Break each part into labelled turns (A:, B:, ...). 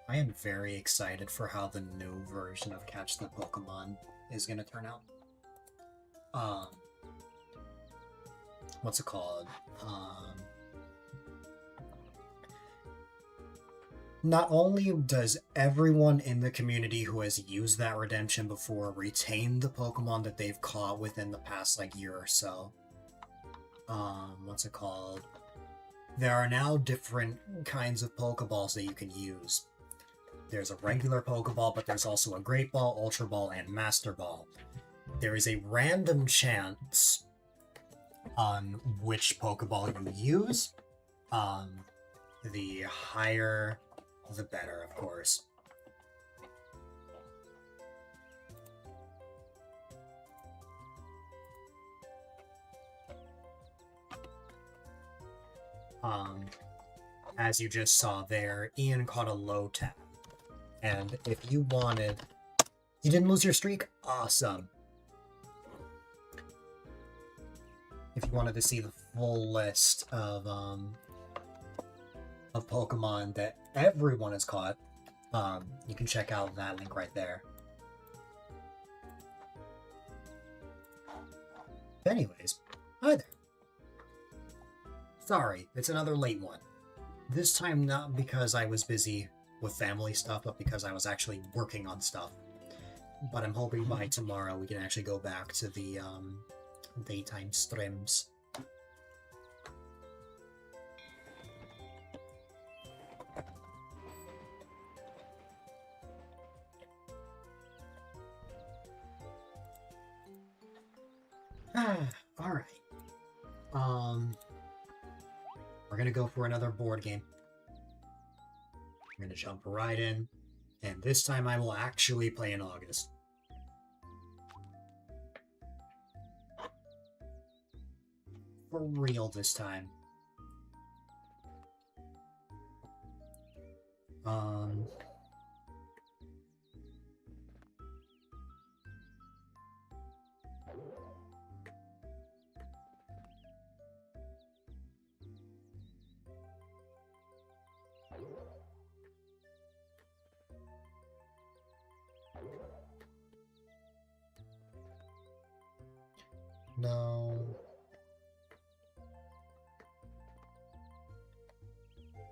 A: I am very excited for how the new version of Catch the Pokemon is going to turn out. Um, what's it called? Not only does everyone in the community who has used that redemption before retain the Pokemon that they've caught within the past like year or so. What's it called? There are now different kinds of Pokeballs that you can use. There's a regular Pokeball, but there's also a Great Ball, Ultra Ball, and Master Ball. There is a random chance on which Pokeball you use. The higher, the better, of course. As you just saw there, Ian caught a low tap. And if you wanted... You didn't lose your streak? Awesome. If you wanted to see the full list of Pokemon that everyone has caught, you can check out that link right there. Anyways, hi there. Sorry, it's another late one. This time not because I was busy with family stuff, but because I was actually working on stuff. But I'm hoping by tomorrow we can actually go back to the daytime streams. Alright. We're gonna go for another board game. I'm gonna jump right in, and this time I will actually play in August. For real this time. No.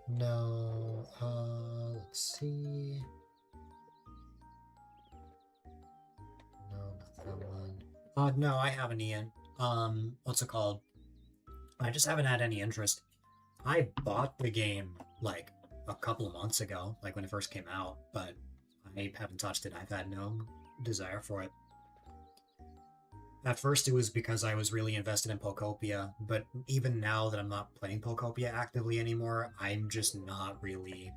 A: No. Let's see. No, not that one. No, I haven't, Ian. What's it called? I just haven't had any interest. I bought the game, like, a couple of months ago, like when it first came out, but I haven't touched it. I've had no desire for it. At first it was because I was really invested in Pokopia, but even now that I'm not playing Pokopia actively anymore, I'm just not really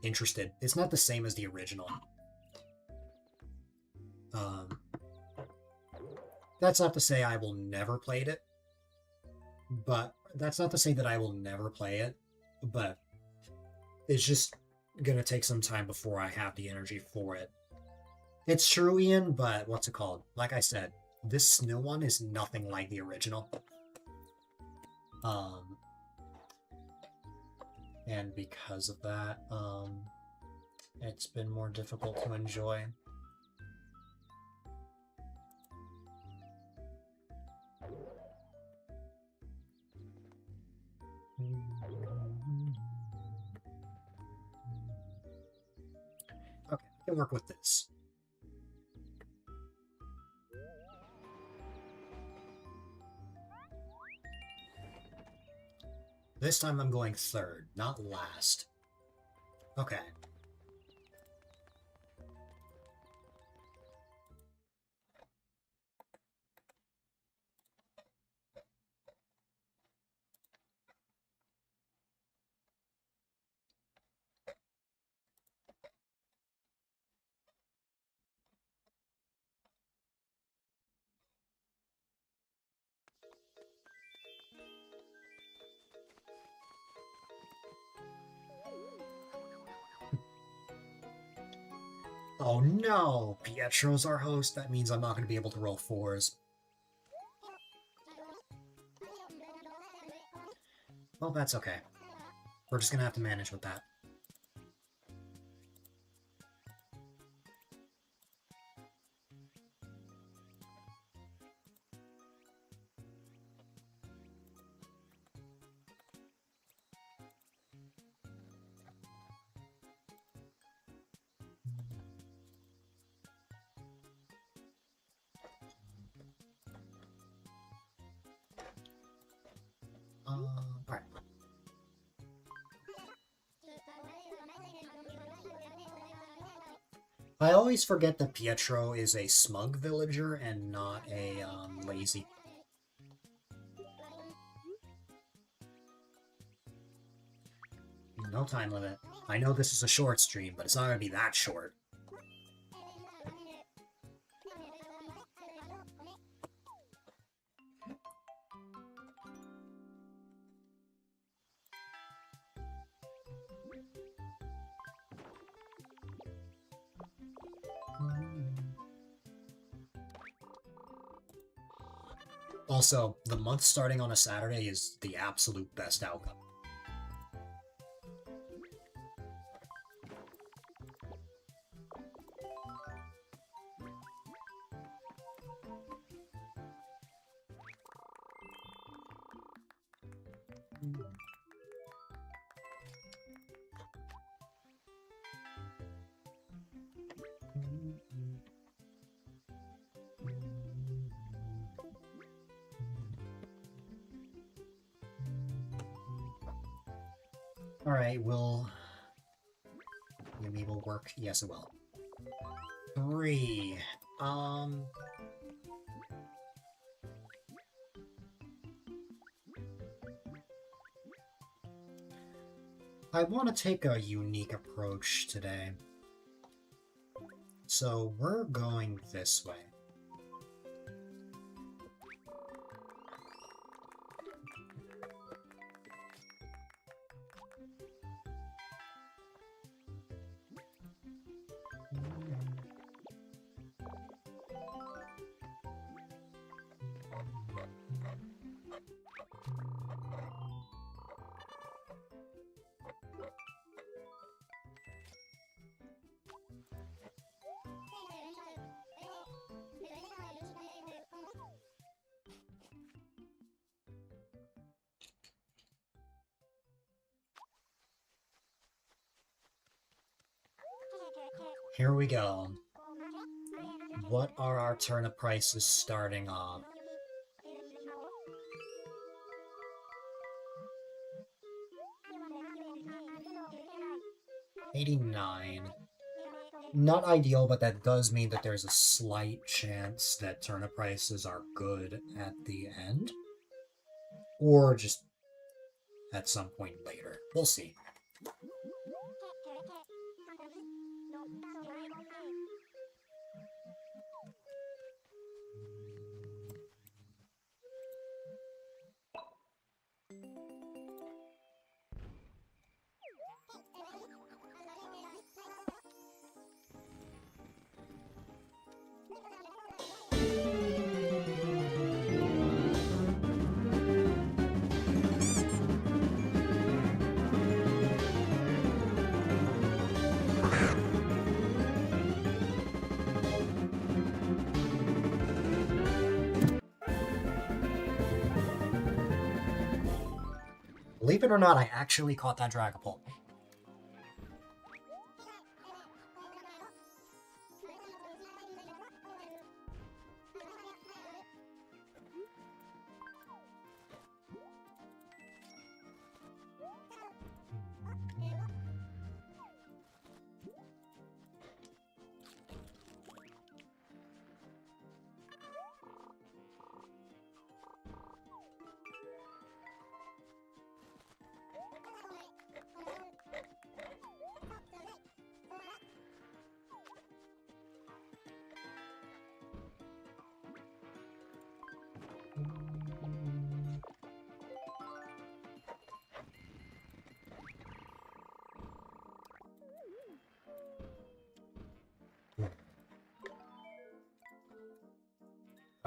A: interested. It's not the same as the original. That's not to say I will never play it, but that's not to say that I will never play it, but it's just gonna take some time before I have the energy for it. It's true, Ian, but what's it called? Like I said, this new one is nothing like the original. And because of that, it's been more difficult to enjoy. Okay, I can work with this. This time I'm going third, not last. Okay. Oh no! Pietro's our host. That means I'm not going to be able to roll fours. Well, that's okay. We're just going to have to manage with that. I always forget that Pietro is a smug villager and not a lazy. No time limit. I know this is a short stream, but it's not gonna be that short. Also, the month starting on a Saturday is the absolute best outcome. Alright, will the Amiibo work? Yes, it will. 3. I want to take a unique approach today. So we're going this way. Here we go. What are our turnip prices starting off? $89. Not ideal, but that does mean that there's a slight chance that turnip prices are good at the end. Or just at some point later. We'll see. Believe it or not, I actually caught that Dragapult.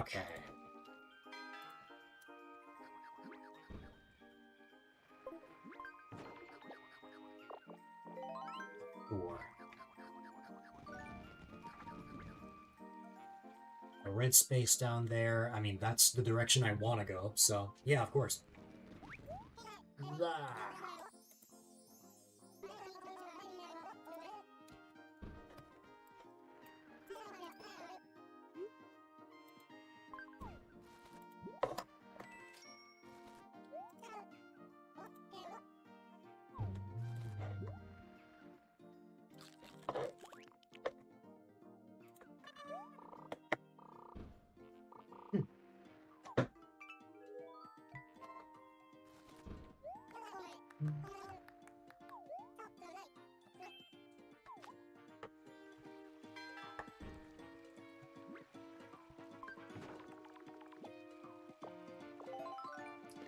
A: Okay. Four. A red space down there. I mean, that's the direction I want to go, so yeah, of course. Ah.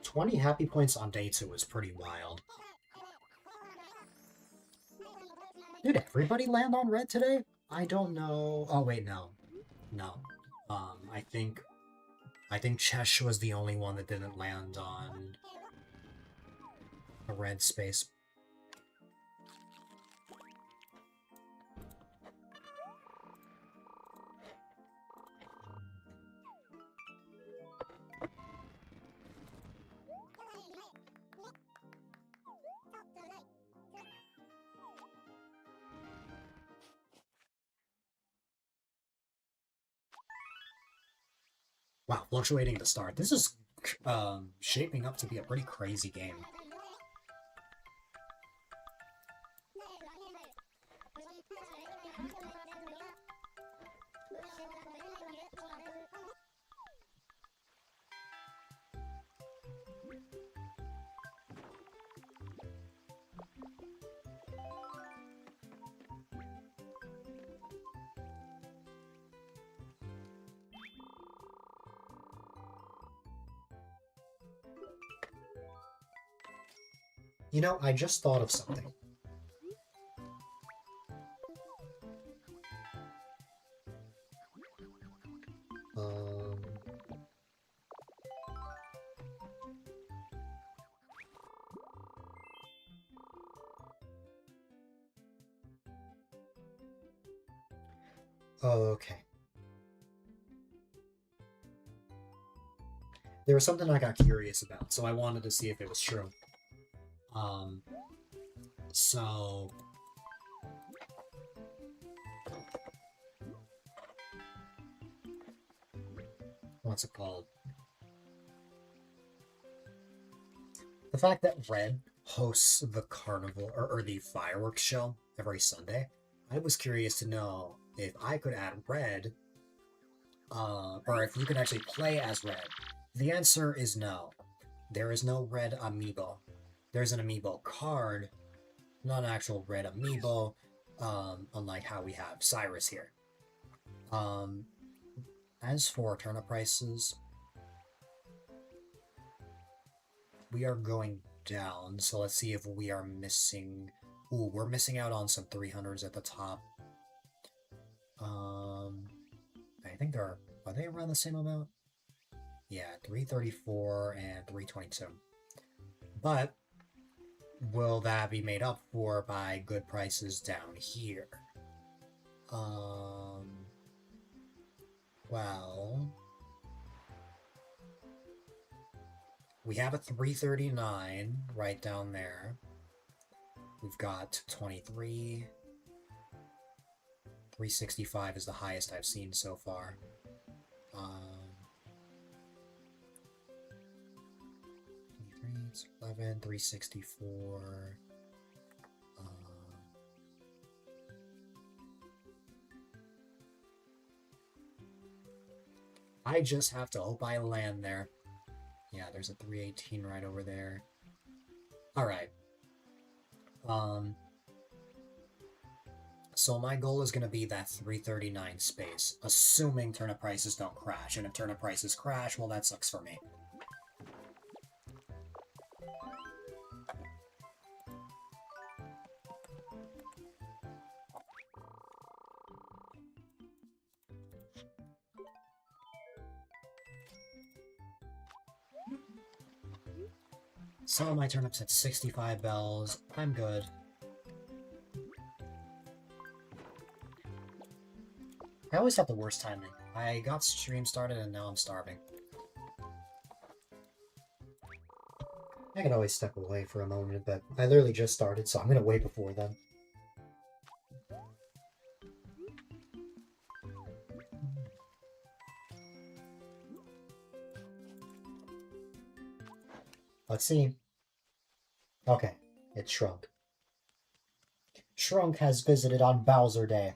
A: $20 happy points on day 2 is pretty wild. Did everybody land on red today? I don't know. Oh wait, no. No. I think Chesh was the only one that didn't land on a red space. Wow, fluctuating to start. This is shaping up to be a pretty crazy game. You know, I just thought of something. Okay. There was something I got curious about, so I wanted to see if it was true. So... What's it called? The fact that Red hosts the carnival, or the fireworks show every Sunday, I was curious to know if I could add Red, or if you could actually play as Red. The answer is no. There is no Red Amiibo. There's an Amiibo card, not an actual Red Amiibo, unlike how we have Cyrus here. As for turnip prices, we are going down, so let's see if we are missing... Ooh, we're missing out on some 300s at the top. I think are they around the same amount? Yeah, 334 and 322. But will that be made up for by good prices down here? Well, we have a 339 right down there. We've got 23. 365 is the highest I've seen so far. 11, 364. I just have to hope I land there. Yeah, there's a 318 right over there. Alright. So my goal is going to be that 339 space, assuming turnip prices don't crash. And if turnip prices crash, well, that sucks for me. Sell my turnips at 65 bells. I'm good. I always have the worst timing. I got stream started and now I'm starving. I can always step away for a moment, but I literally just started, so I'm gonna wait before then. Let's see. Okay, it's Shrunk. Shrunk has visited on Bowser Day.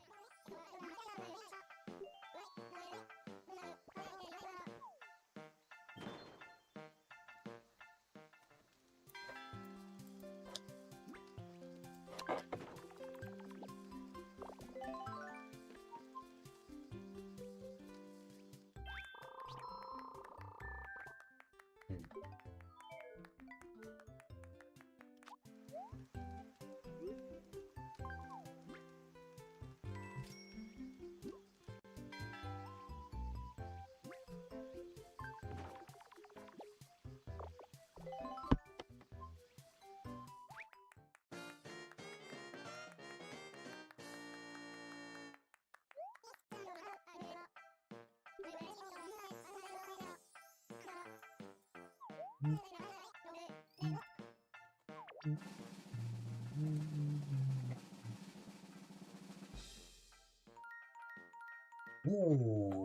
A: Ooh.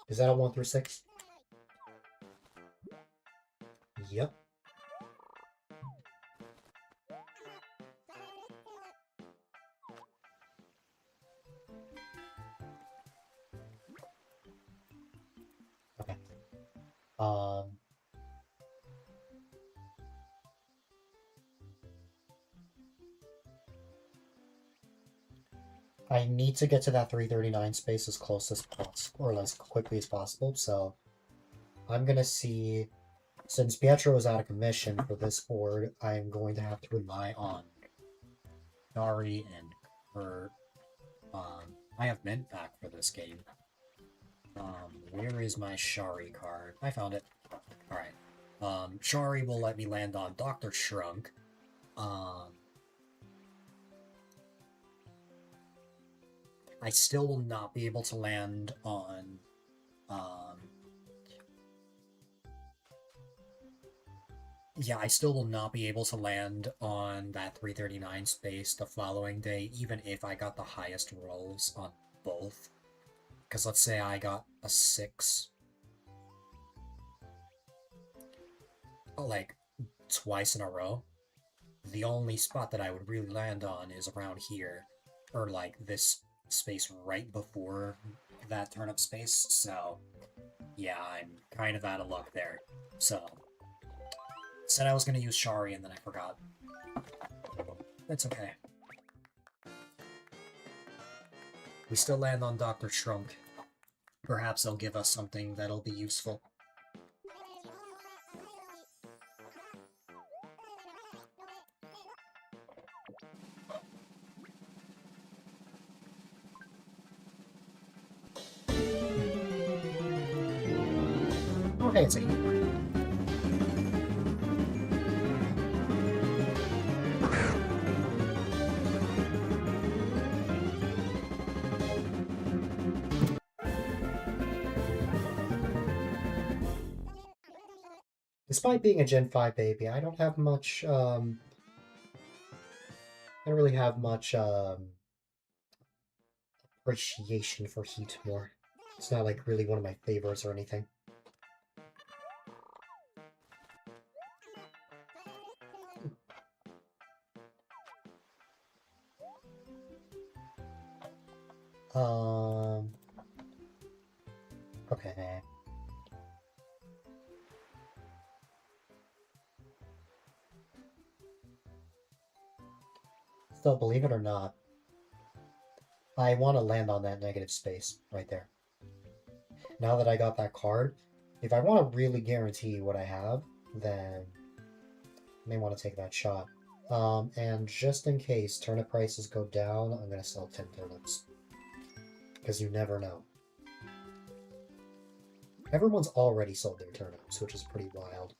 A: Is that a 1 through 6? Yep. Okay. I need to get to that 339 space as close as possible, or as quickly as possible, so I'm gonna see, since Pietro is out of commission for this board, I'm going to have to rely on Dari and Kurt. I have Mint back for this game. Where is my Shari card? I found it. Alright. Shari will let me land on Dr. Shrunk. I still will not be able to land on, yeah, I still will not be able to land on that 339 space the following day, even if I got the highest rolls on both. Because let's say I got a 6. Like, twice in a row. The only spot that I would really land on is around here. Or, like, this space right before that turnip space. So, yeah, I'm kind of out of luck there. So, said I was going to use Shari and then I forgot. That's okay. We still land on Dr. Shrunk. Perhaps they'll give us something that'll be useful. Okay, it's a heat. Despite being a Gen 5 baby, I don't have much, I don't really have much, appreciation for Heatmore. It's not, like, really one of my favorites or anything. Okay. Still, believe it or not, I want to land on that negative space right there. Now that I got that card, if I want to really guarantee what I have, then I may want to take that shot. And just in case turnip prices go down, I'm going to sell 10 turnips. Because you never know. Everyone's already sold their turnips, which is pretty wild.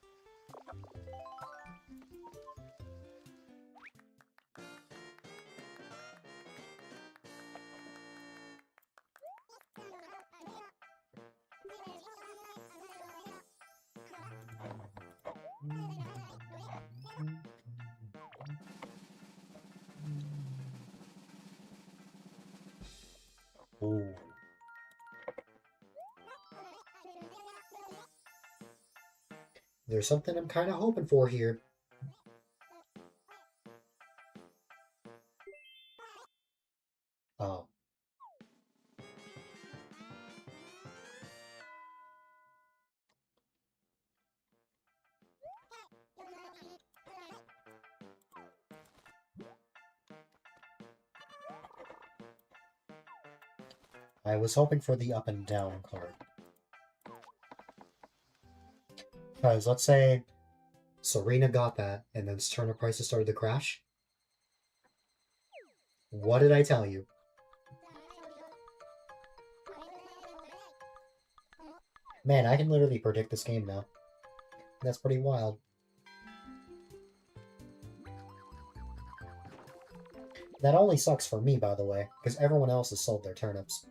A: Ooh. There's something I'm kind of hoping for here. Oh. I was hoping for the up and down card. Because let's say Serena got that, and then turnip prices started to crash. What did I tell you? Man, I can literally predict this game now. That's pretty wild. That only sucks for me, by the way, because everyone else has sold their turnips.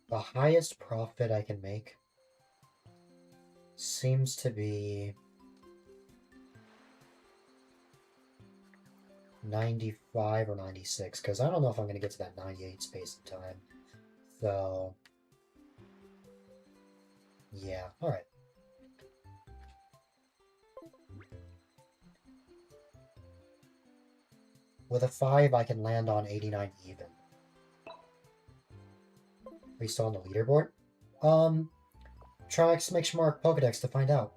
A: The highest profit I can make seems to be 95 or 96, because I don't know if I'm going to get to that 98 space in time. So, yeah, alright. With a 5, I can land on 89 even. Are you still on the leaderboard? Try exclamation mark Pokedex to find out.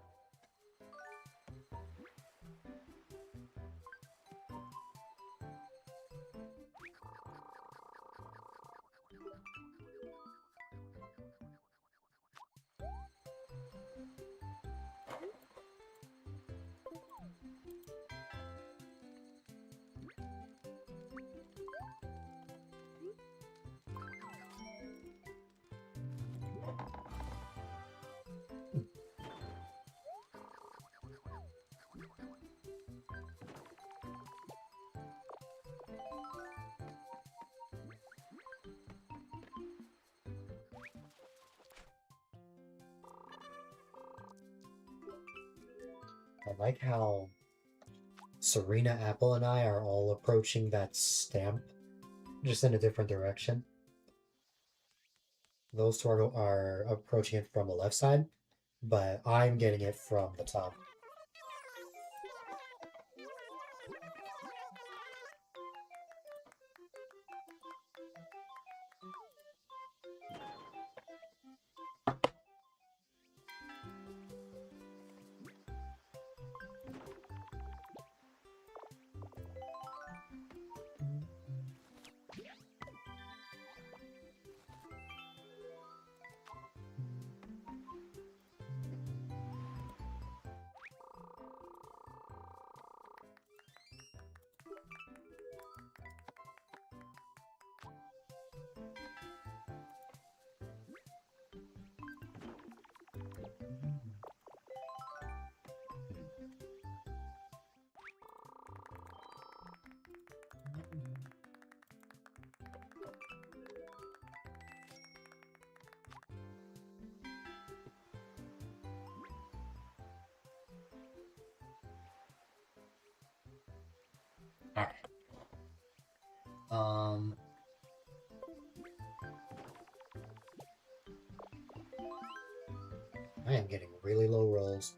A: I like how Serena, Apple, and I are all approaching that stamp, just in a different direction. Those two are approaching it from the left side, but I'm getting it from the top. Alright. I am getting really low rolls.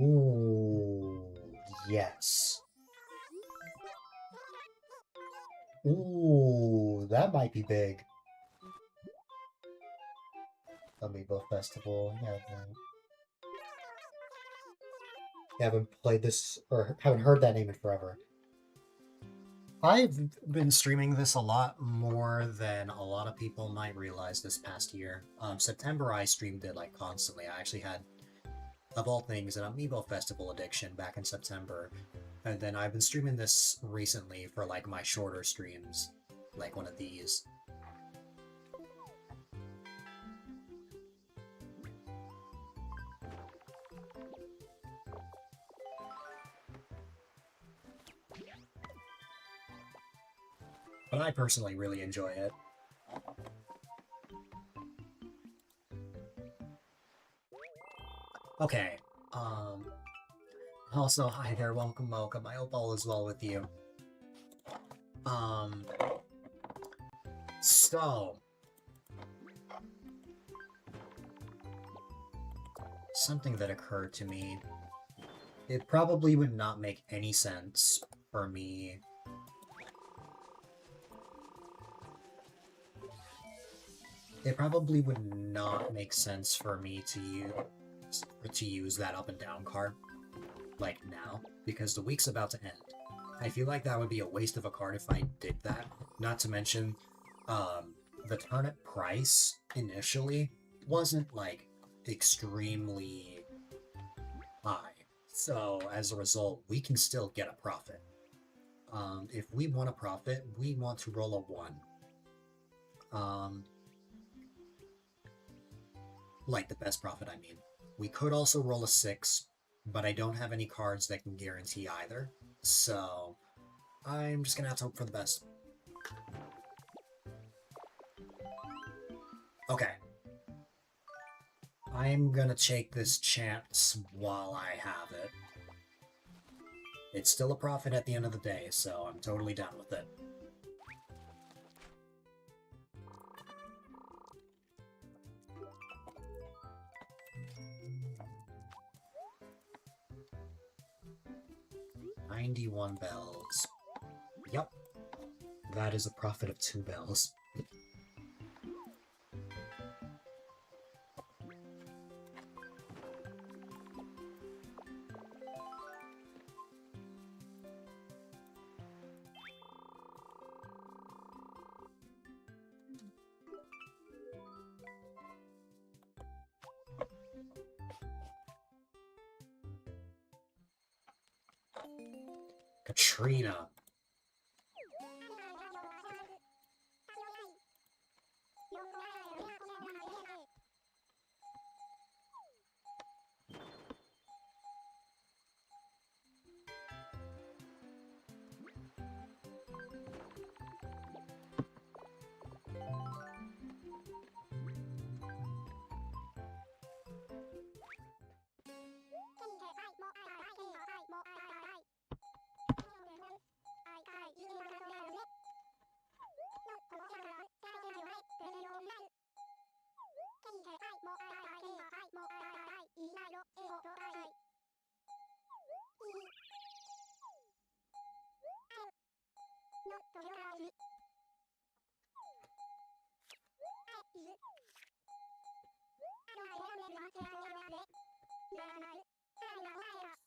A: Ooh, yes. Ooh, that might be big. Amiibo Festival. Yeah, haven't played this or haven't heard that name in forever. I've been streaming this a lot more than a lot of people might realize this past year. September I streamed it like constantly. I actually had, of all things, an Amiibo Festival addiction back in September. And then I've been streaming this recently for like my shorter streams, like one of these. But I personally really enjoy it. Okay, also, hi there, welcome, welcome. I hope all is well with you. So... something that occurred to me. It probably would not make any sense for me... It probably would not make sense for me to use that up and down card, like now, because the week's about to end. I feel like that would be a waste of a card if I did that. Not to mention, the turnip price initially wasn't, like, extremely high. So, as a result, we can still get a profit. If we want a profit, we want to roll a 1. Like the best profit, I mean. We could also roll a 6, but I don't have any cards that can guarantee either. So, I'm just gonna have to hope for the best. Okay. I'm gonna take this chance while I have it. It's still a profit at the end of the day, so I'm totally down with it. $91 bells. Yep. That is a profit of 2 bells. Katrina.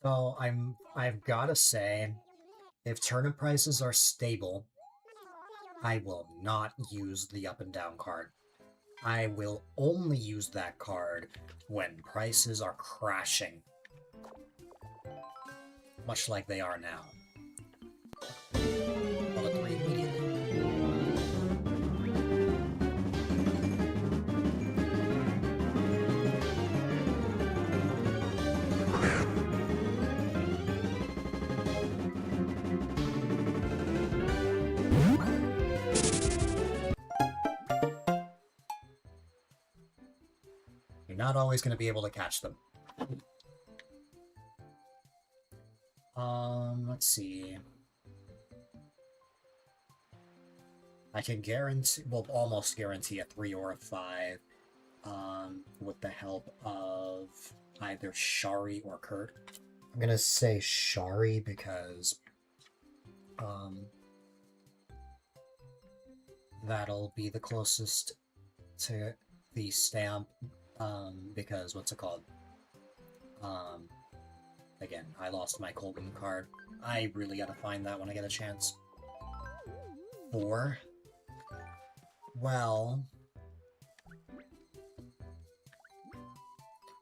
A: So I've gotta say, if turnip prices are stable, I will not use the up and down card. I will only use that card when prices are crashing. Much like they are now. Roll a 3 immediately. You're not always going to be able to catch them. Let's see. I can guarantee, well, almost guarantee a 3 or a 5, with the help of either Shari or Kurt. I'm gonna say Shari because, that'll be the closest to the stamp, because, what's it called? Again, I lost my Colgan card. I really gotta find that when I get a chance. 4? Well...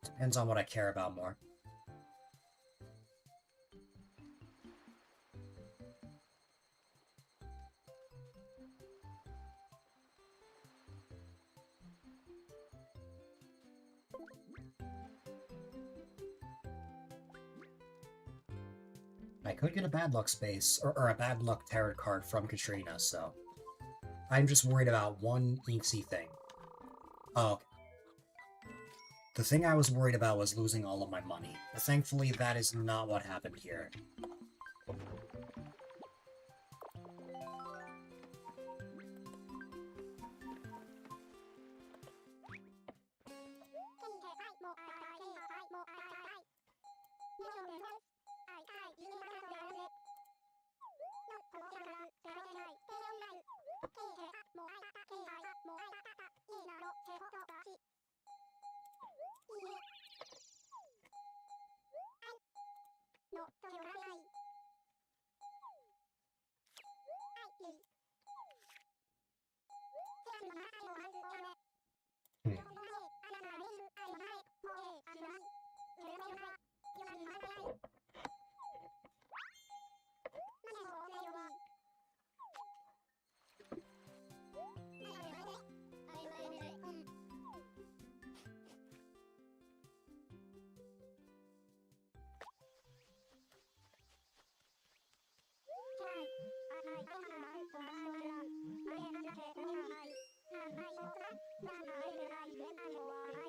A: depends on what I care about more. I could get a bad luck space, or a bad luck tarot card from Katrina, so... I'm just worried about one easy thing. Oh, okay. The thing I was worried about was losing all of my money. Thankfully, that is not what happened here.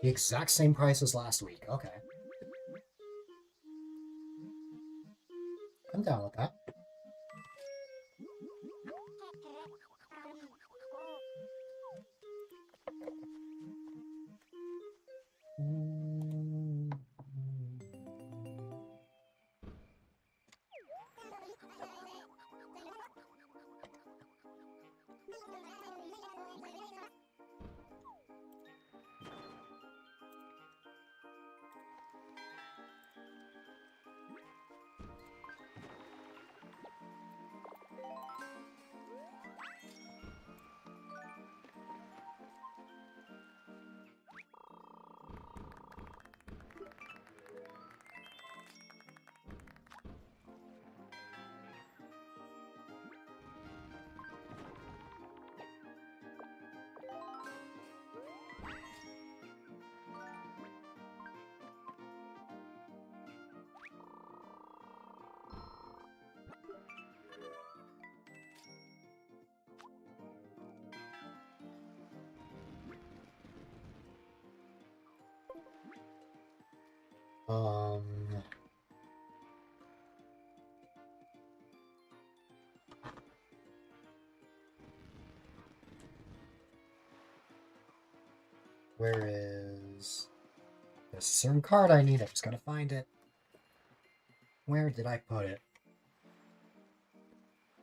A: The exact same price as last week. Okay. I'm down with that. Um, where is... There's a certain card I need. I just gotta find it. Where did I put it?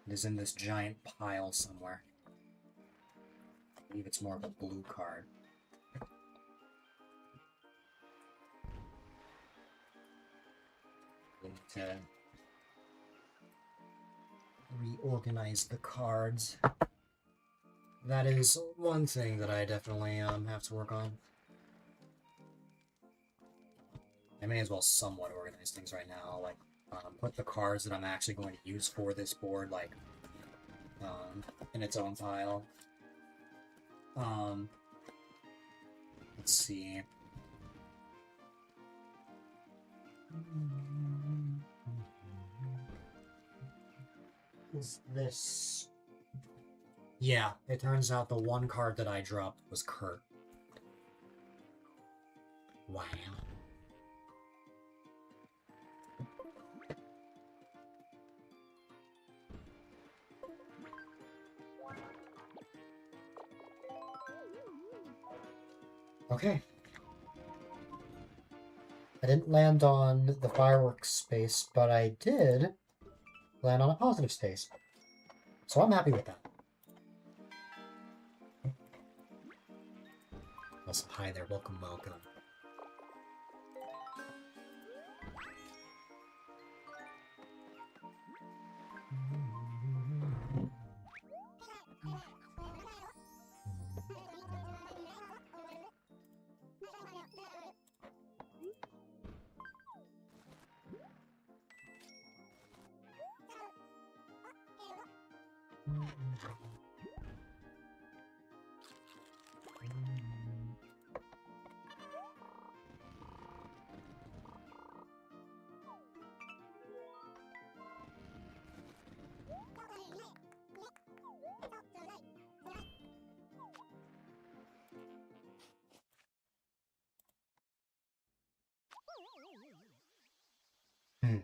A: It is in this giant pile somewhere. I believe it's more of a blue card. I need to reorganize the cards. That is one thing that I definitely have to work on. I may as well somewhat organize things right now, like put the cards that I'm actually going to use for this board, like, in its own pile. Let's see. Is this... Yeah, it turns out the one card that I dropped was Kurt. Wow. Okay. I didn't land on the fireworks space, but I did land on a positive space. So I'm happy with that. Also, hi there, welcome, welcome. Hmm.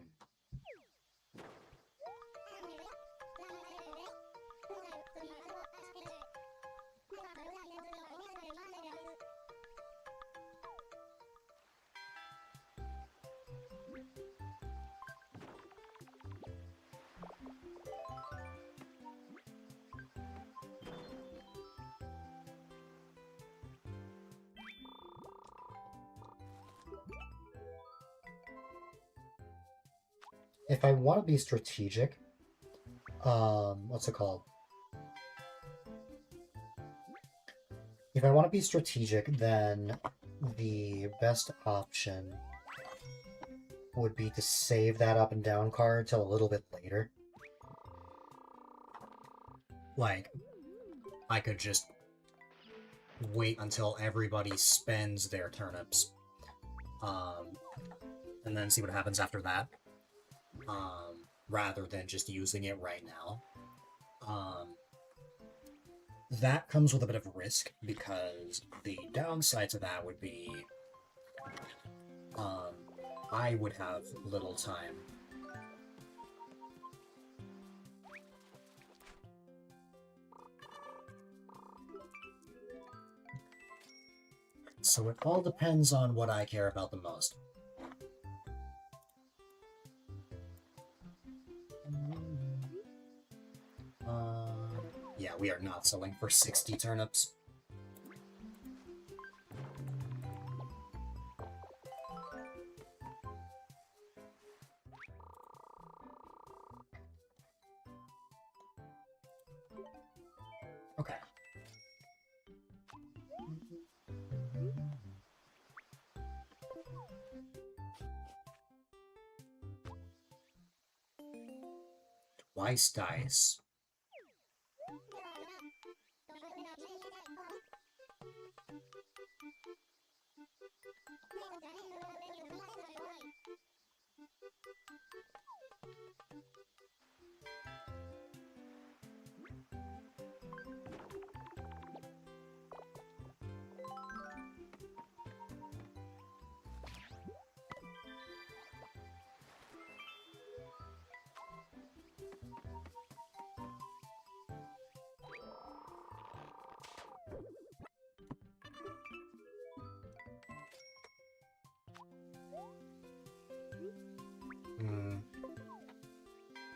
A: If I want to be strategic, what's it called? If I want to be strategic, then the best option would be to save that up and down card till a little bit later. Like, I could just wait until everybody spends their turnips, and then see what happens after that, rather than just using it right now. that comes with a bit of risk, because the downside to that would be, I would have little time. So it all depends on what I care about the most. Yeah, we are not selling for 60 turnips. Okay. Twice dice.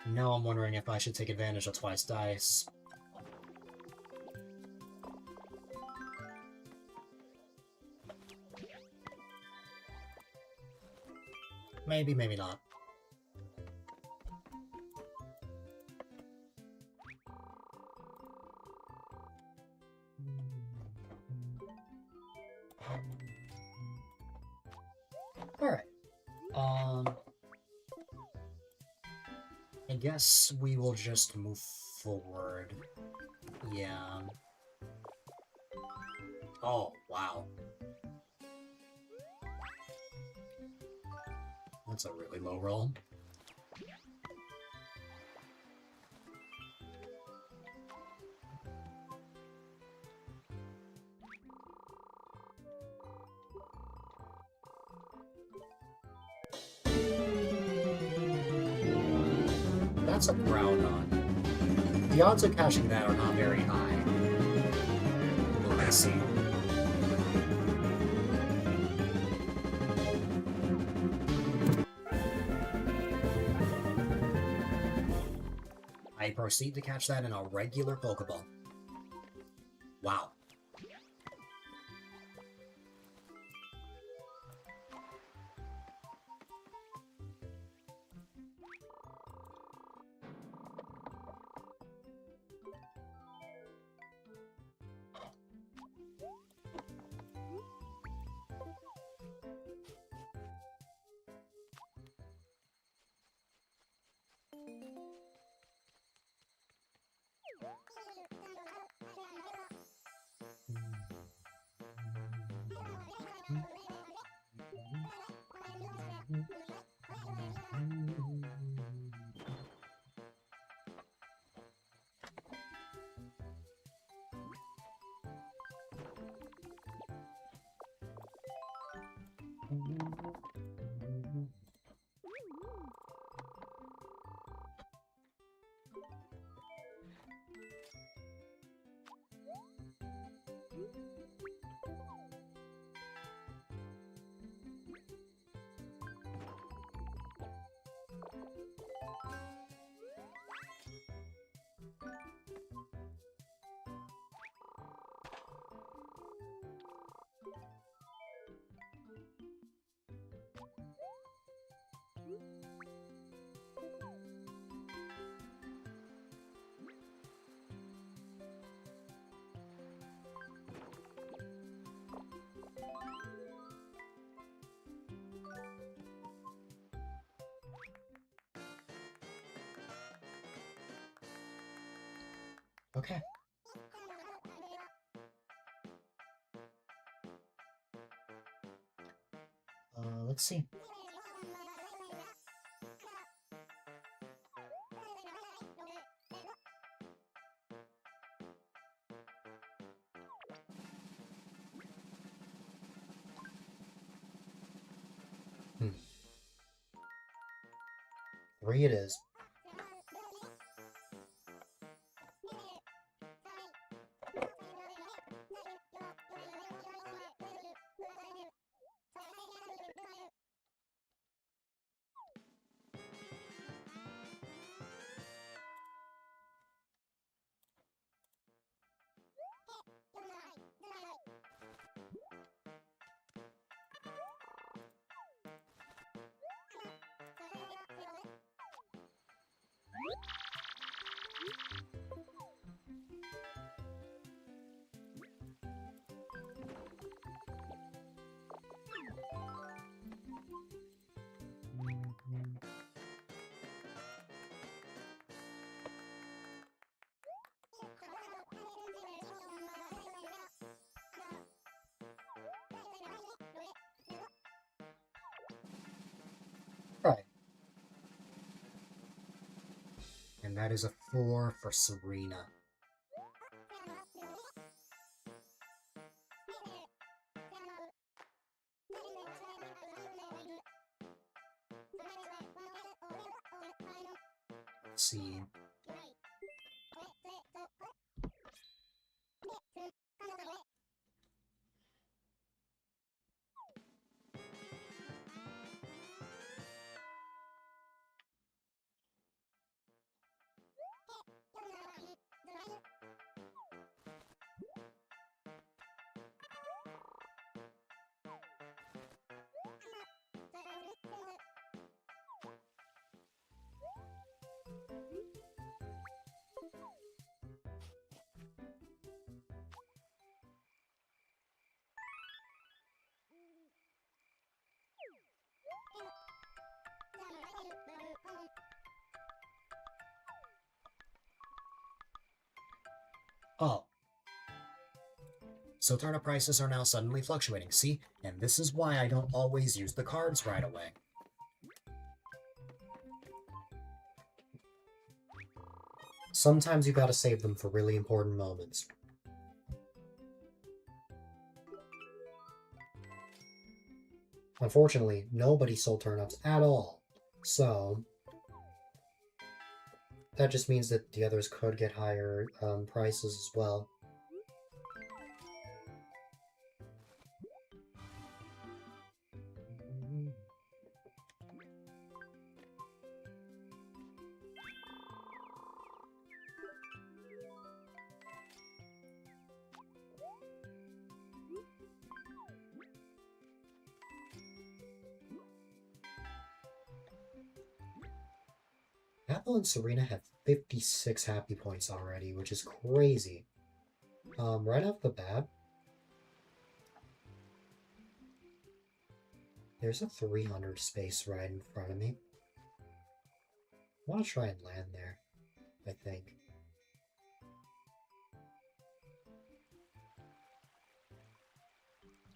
A: Now I'm wondering if I should take advantage of twice dice. Maybe, maybe not. Alright. I guess we will just move forward. Yeah. Oh, wow. That's a really low roll. That's a Groudon. The odds of catching that are not very high. Let's see. I proceed to catch that in a regular Pokeball. Wow. Okay. Let's see. 3 it is. Right. And that is a 4 for Serena. Let's see. Oh. So turnip prices are now suddenly fluctuating, see? And this is why I don't always use the cards right away. Sometimes you gotta save them for really important moments. Unfortunately, nobody sold turnips at all, so that just means that the others could get higher prices as well. Apple and Serena have 56 happy points already, which is crazy. Right off the bat, there's a 300 space right in front of me. I want to try and land there, I think.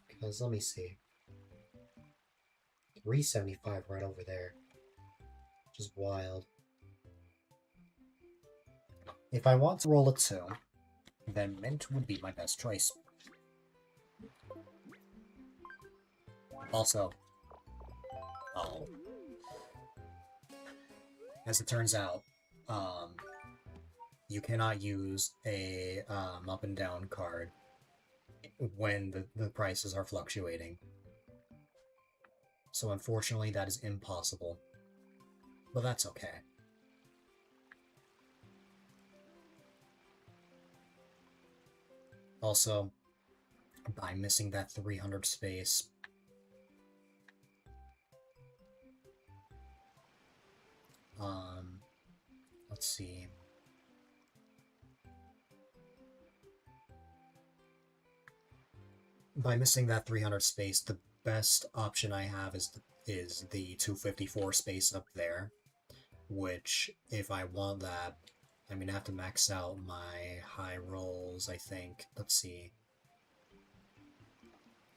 A: Because, let me see. 375 right over there. Which is wild. If I want to roll a 2, then Mint would be my best choice. Also, as it turns out, you cannot use a up and down card when the prices are fluctuating. So unfortunately, that is impossible. But that's okay. Also, by missing that 300 space, let's see. By missing that 300 space, the best option I have is the 254 space up there, which, if I want that, I'm gonna have to max out my high rolls, I think. Let's see.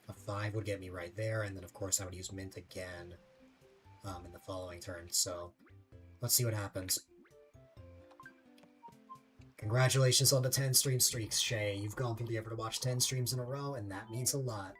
A: A 5 would get me right there, and then of course I would use Mint again in the following turn, so let's see what happens. Congratulations on the 10 stream streaks, Shay. You've gone through the effort to watch 10 streams in a row, and that means a lot.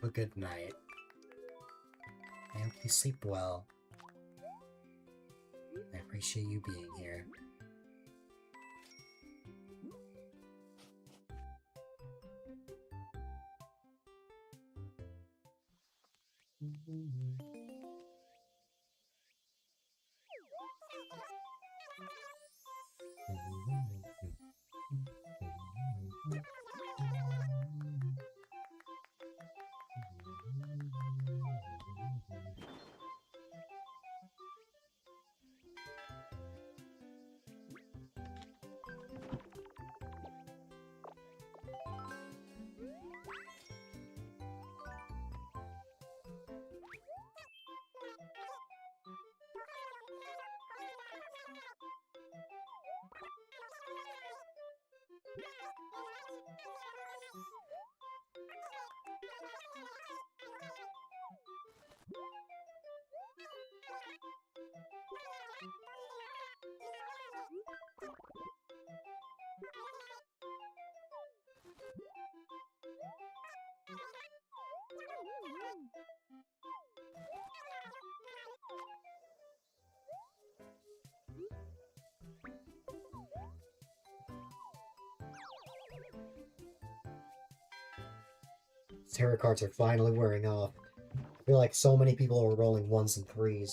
A: Have a good night. I hope you sleep well. I appreciate you being here. Tarot cards are finally wearing off. I feel like so many people are rolling 1s and 3s.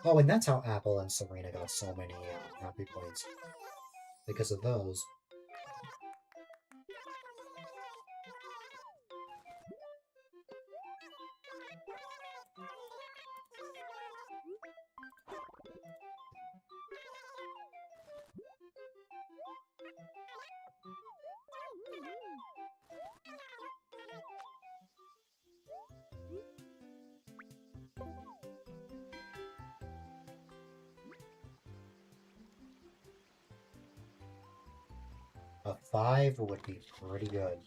A: Oh, and that's how Apple and Serena got so many happy points. Because of those. A 5 would be pretty good.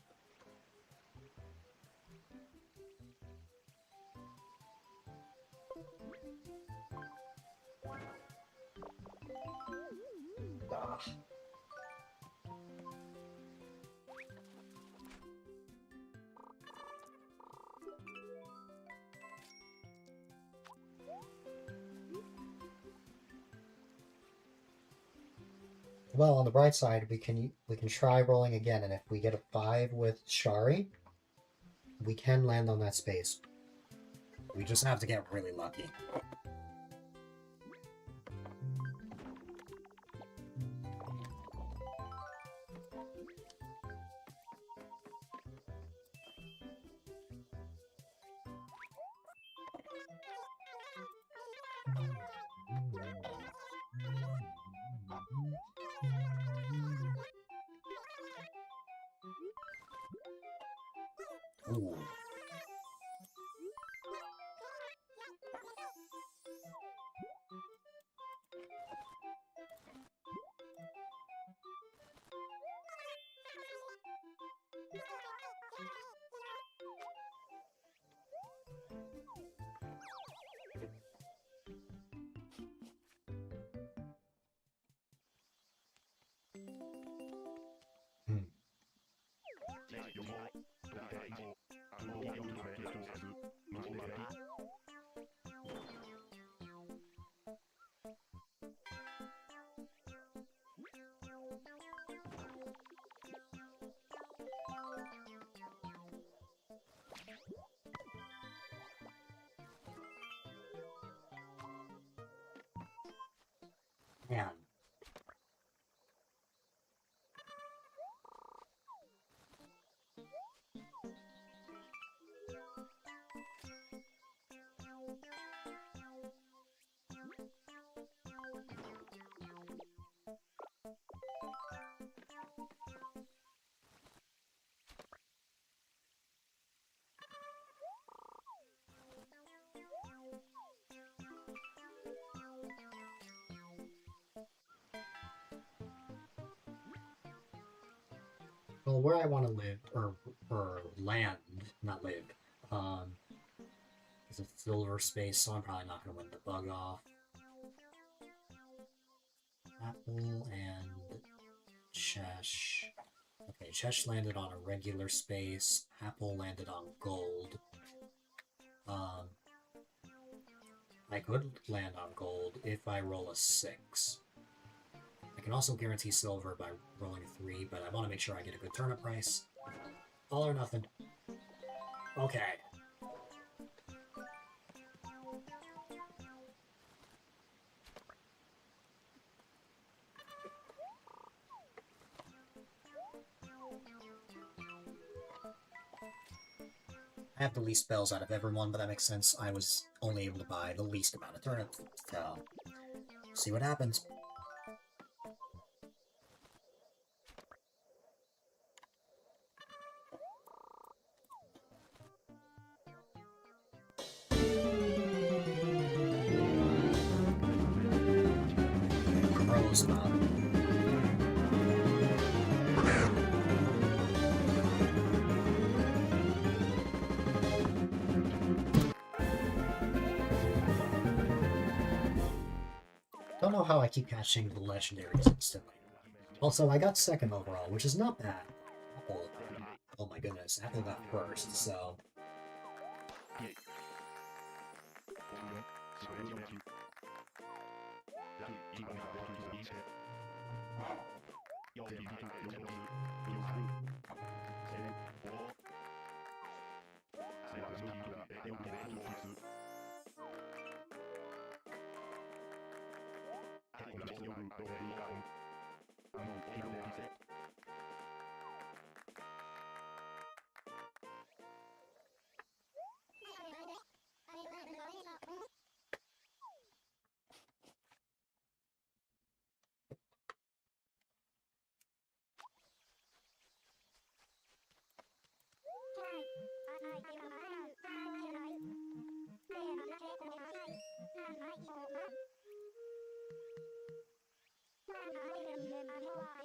A: Ah. Well, on the bright side, we can try rolling again, and if we get a 5 with Shari, we can land on that space. We just have to get really lucky. Ooh. Hmm. Man. Well, where I want to live, or land, not live, is a silver space, so I'm probably not going to win the bug off. Apple and Chesh. Okay, Chesh landed on a regular space. Apple landed on gold. I could land on gold if I roll a 6. I can also guarantee silver by rolling a 3, but I want to make sure I get a good turnip price. All or nothing. Okay. I have the least spells out of everyone, but that makes sense. I was only able to buy the least amount of turnips, so see what happens. Crow's not. Don't know how I keep catching the legendaries instantly. Also, I got second overall, which is not bad. Apple, oh my goodness, Apple got first, so...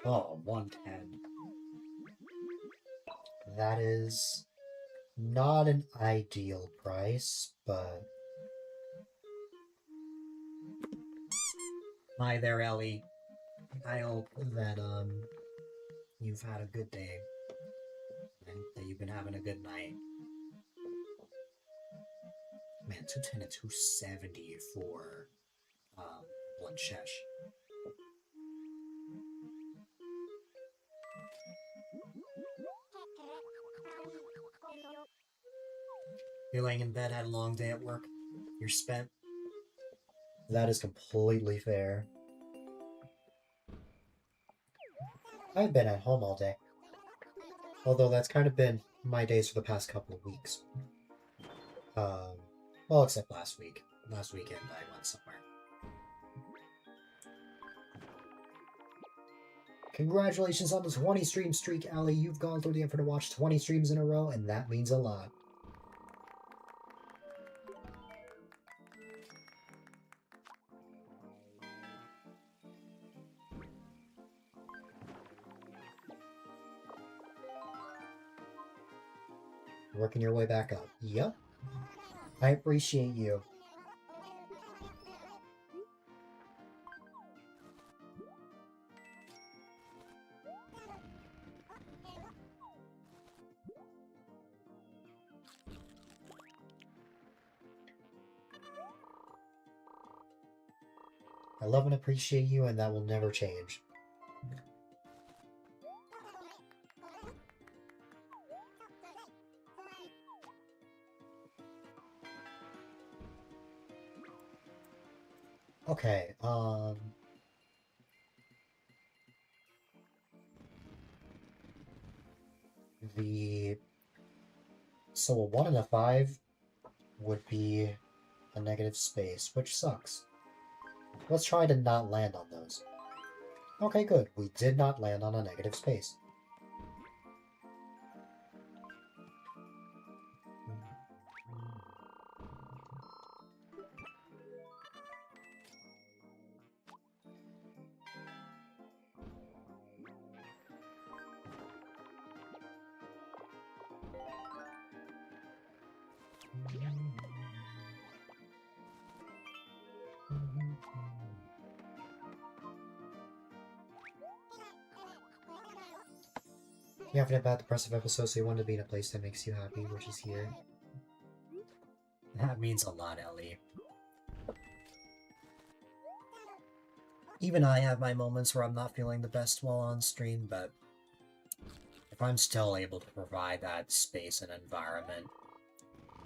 A: Oh, 110. That is not an ideal price, but... Hi there, Ellie. I hope that, you've had a good day. And that you've been having a good night. Man, 210 and 270 for, one Chesh. You're laying in bed, had a long day at work. You're spent. That is completely fair. I've been at home all day. Although that's kind of been my days for the past couple of weeks. Well, except last week. Last weekend I went somewhere. Congratulations on the 20 stream streak, Allie. You've gone through the effort to watch 20 streams in a row, and that means a lot. Working your way back up. Yep. I appreciate you. I love and appreciate you, and that will never change. Okay, So a 1 and a 5 would be a negative space, which sucks. Let's try to not land on those. Okay, good. We did not land on a negative space. You haven't had bad depressive episodes, so you want to be in a place that makes you happy, which is here. That means a lot, Ellie. Even I have my moments where I'm not feeling the best while on stream, but if I'm still able to provide that space and environment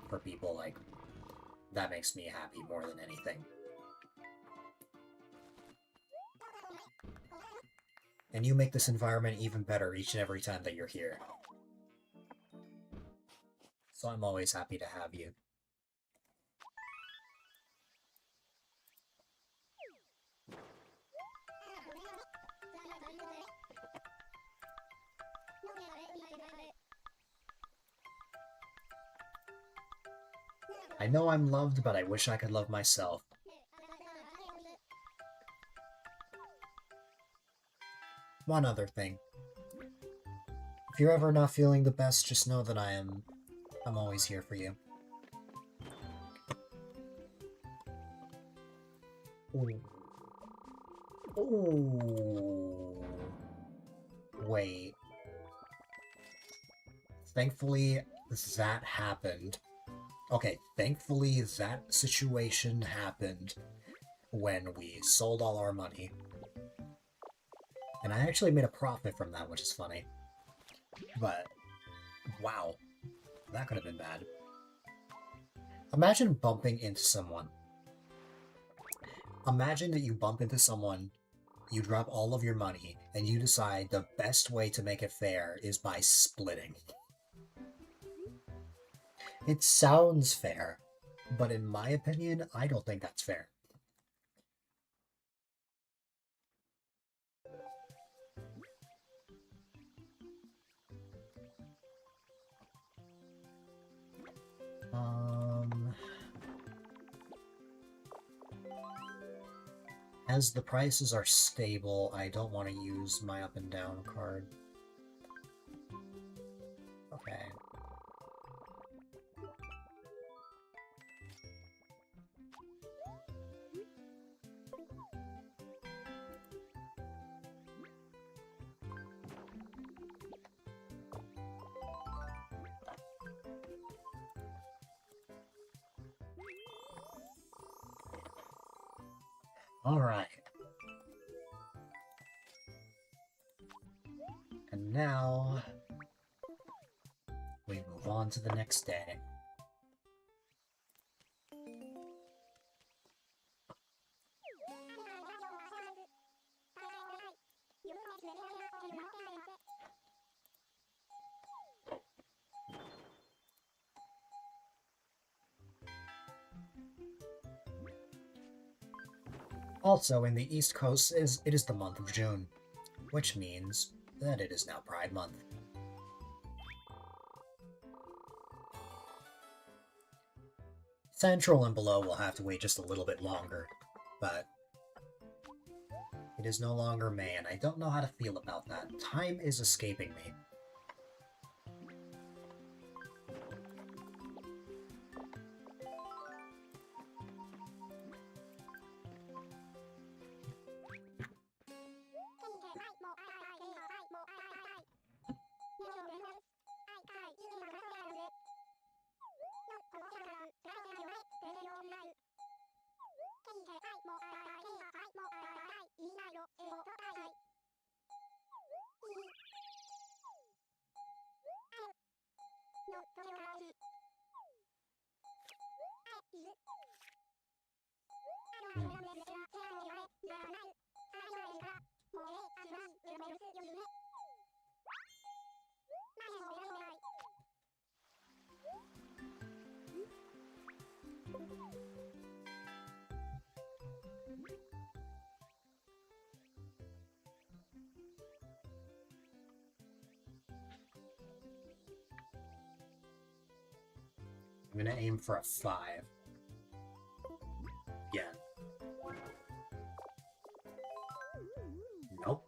A: for people, like, that makes me happy more than anything. And you make this environment even better each and every time that you're here. So I'm always happy to have you. I know I'm loved, but I wish I could love myself. One other thing. If you're ever not feeling the best, just know that I'm always here for you. Ooh. Ooh. Wait. Thankfully, that happened. Okay, thankfully that situation happened when we sold all our money. And I actually made a profit from that, which is funny. But, wow. That could have been bad. Imagine bumping into someone. Imagine that you bump into someone, you drop all of your money, and you decide the best way to make it fair is by splitting. It sounds fair, but in my opinion, I don't think that's fair. As the prices are stable, I don't want to use my up and down card. Okay. Alright. And now, we move on to the next day. Also, in the East Coast, it is the month of June, which means that it is now Pride Month. Central and below will have to wait just a little bit longer, but it is no longer May, and I don't know how to feel about that. Time is escaping me. I'm gonna aim for a 5. Yeah. Nope.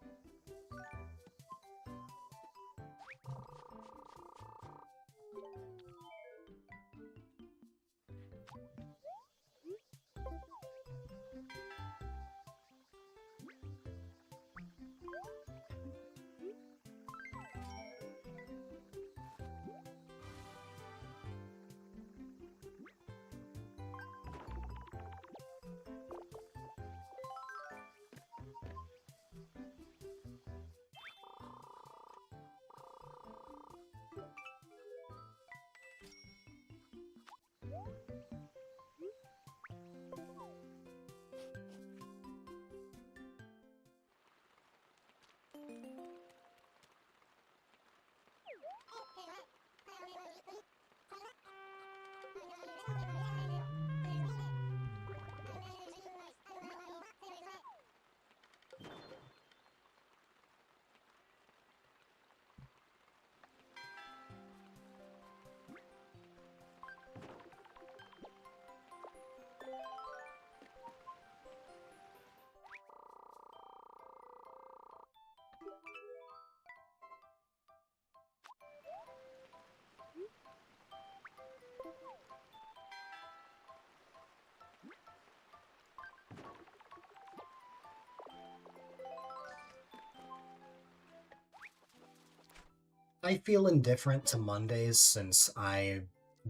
A: I feel indifferent to Mondays since I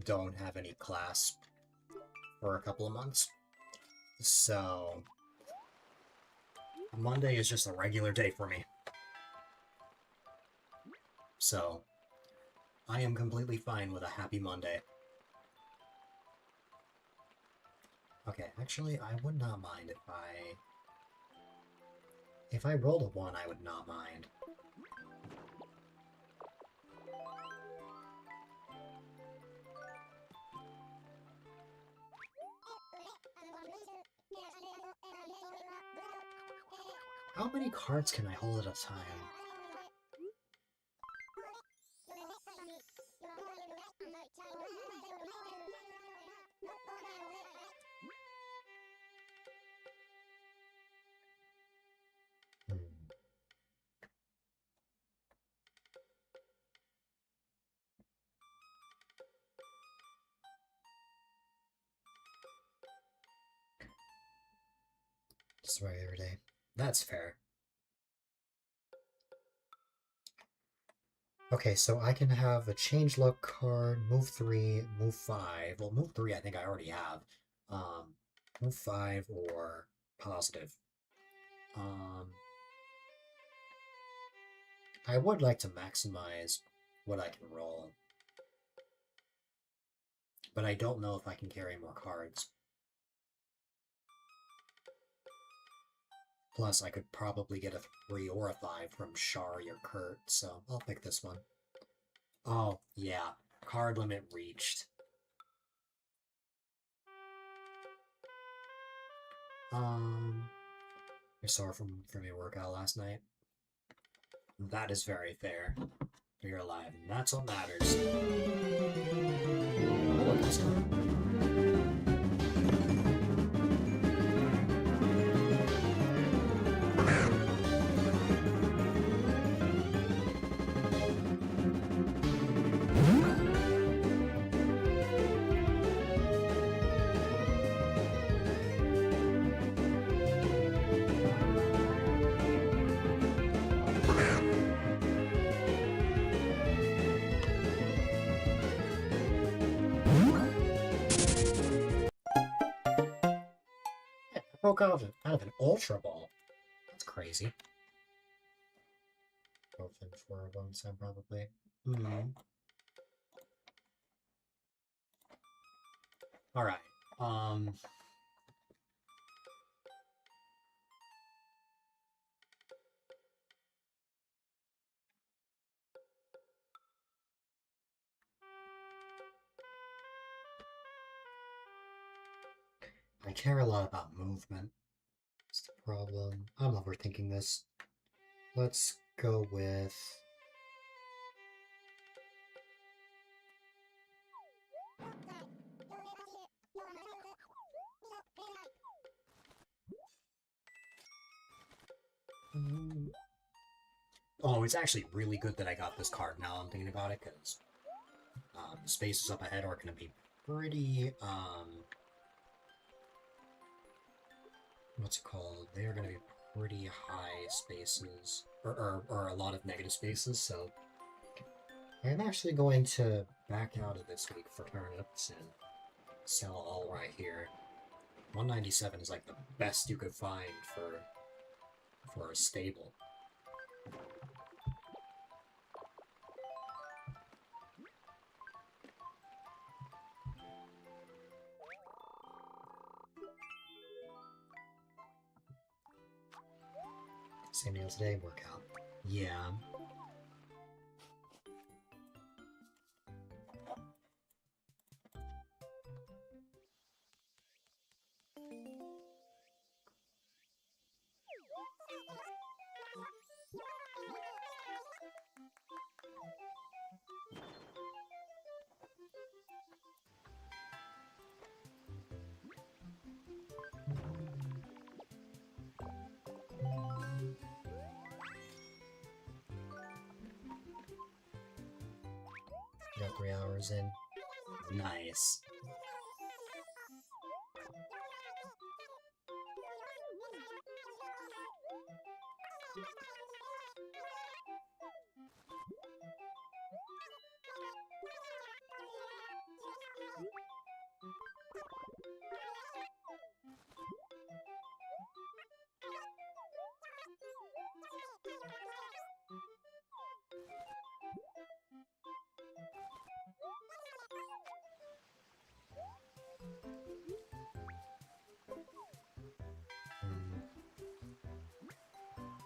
A: don't have any class for a couple of months. So, Monday is just a regular day for me. So, I am completely fine with a happy Monday. Okay, actually, I would not mind if I... If I rolled a 1, I would not mind. How many cards can I hold at a time? Hmm. Just a regular day. That's fair. Okay, so I can have a change luck card, move 3, move 5. Well, move 3 I think I already have. Move 5 or positive. I would like to maximize what I can roll. But I don't know if I can carry more cards. Plus, I could probably get a 3 or a 5 from Shari or Kurt, so I'll pick this one. Oh, yeah. Card limit reached. You're sore from your workout last night? That is very fair. You're alive, and that's what matters. Oh, look, it's time. Broke out of an Ultra Ball. That's crazy. Open for a bonus time, probably. Alright. I care a lot about movement. That's the problem. I'm overthinking this. Let's go with... Oh, it's actually really good that I got this card now I'm thinking about it, because the spaces up ahead are going to be pretty, what's it called? They are going to be pretty high spaces, or a lot of negative spaces, so I'm actually going to back out of this week for turnips and sell all right here. 197 is like the best you could find for a stable. Same meal today, workout. Yeah. Got 3 hours in. Nice.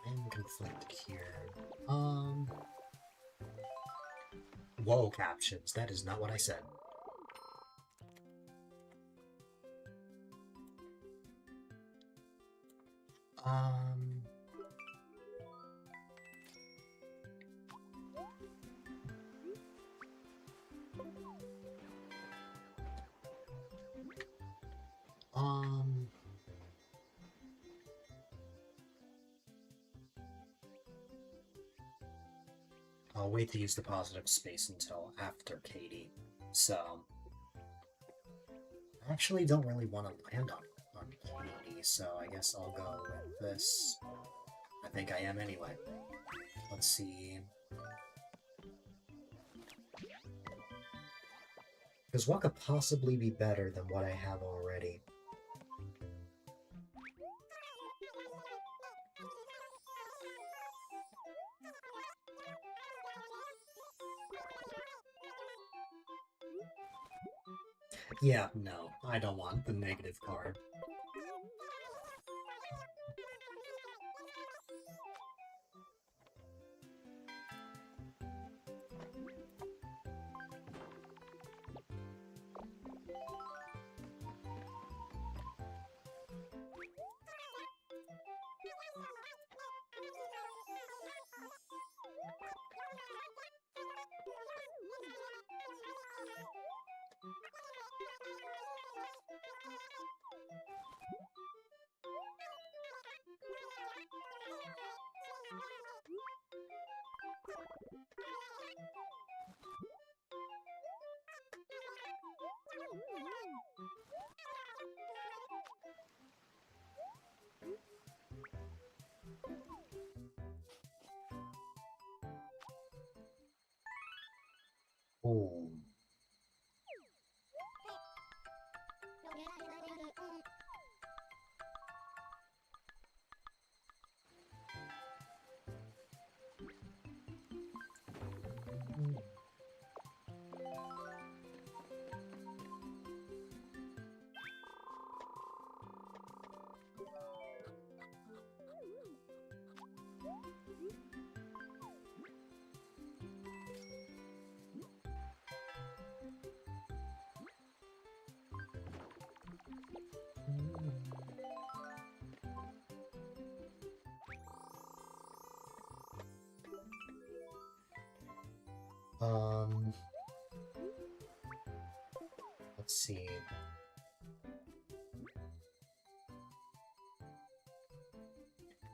A: I'm conflicted here. Whoa, captions. That is not what I said. I'll wait to use the positive space until after Katie. So, I actually don't really want to land on Katie, so I guess I'll go with this. I think I am anyway. Let's see. Because what could possibly be better than what I have already? Yeah, no, I don't want the negative card. Ooh. Let's see.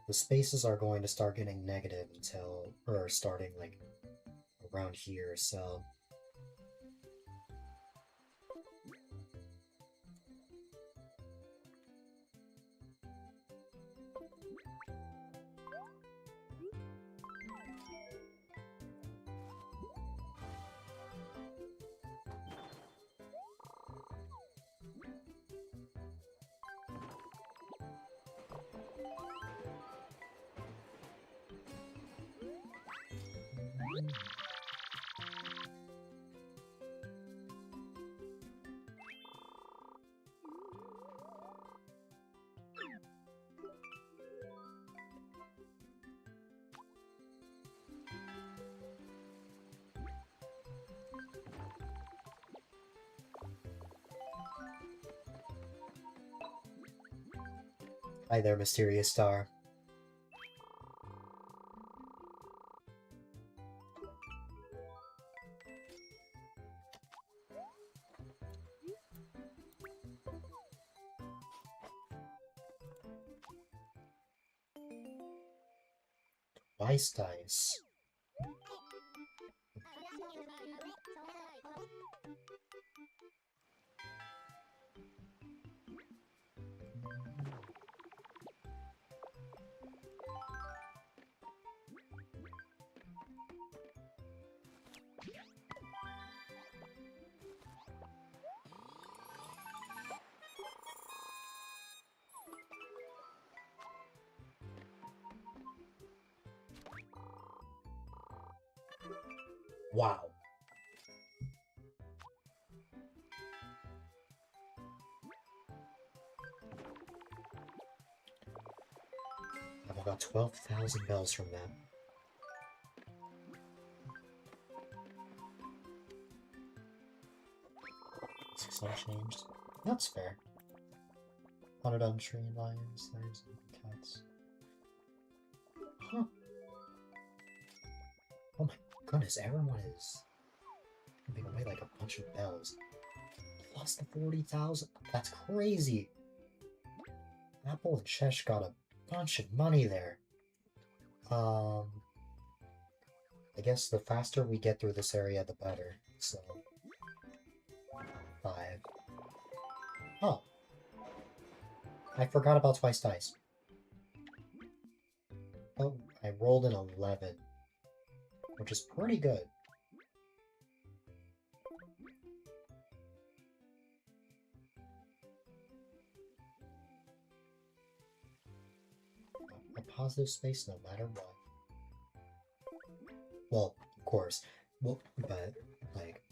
A: The spaces are going to start getting negative until, or starting like around here, so. Hi there, mysterious star. Twice dice. Wow. I've got 12,000 bells from that. Six unchanged. That's fair. 100 untrained lions, there's cats. Huh. Oh my goodness, everyone is giving away like a bunch of bells. Plus the 40,000. That's crazy. Apple and Chesh got a bunch of money there. I guess the faster we get through this area, the better. So, 5. Oh. I forgot about twice dice. Oh, I rolled an 11. Which is pretty good. A positive space no matter what. Well, of course. Well, but, like,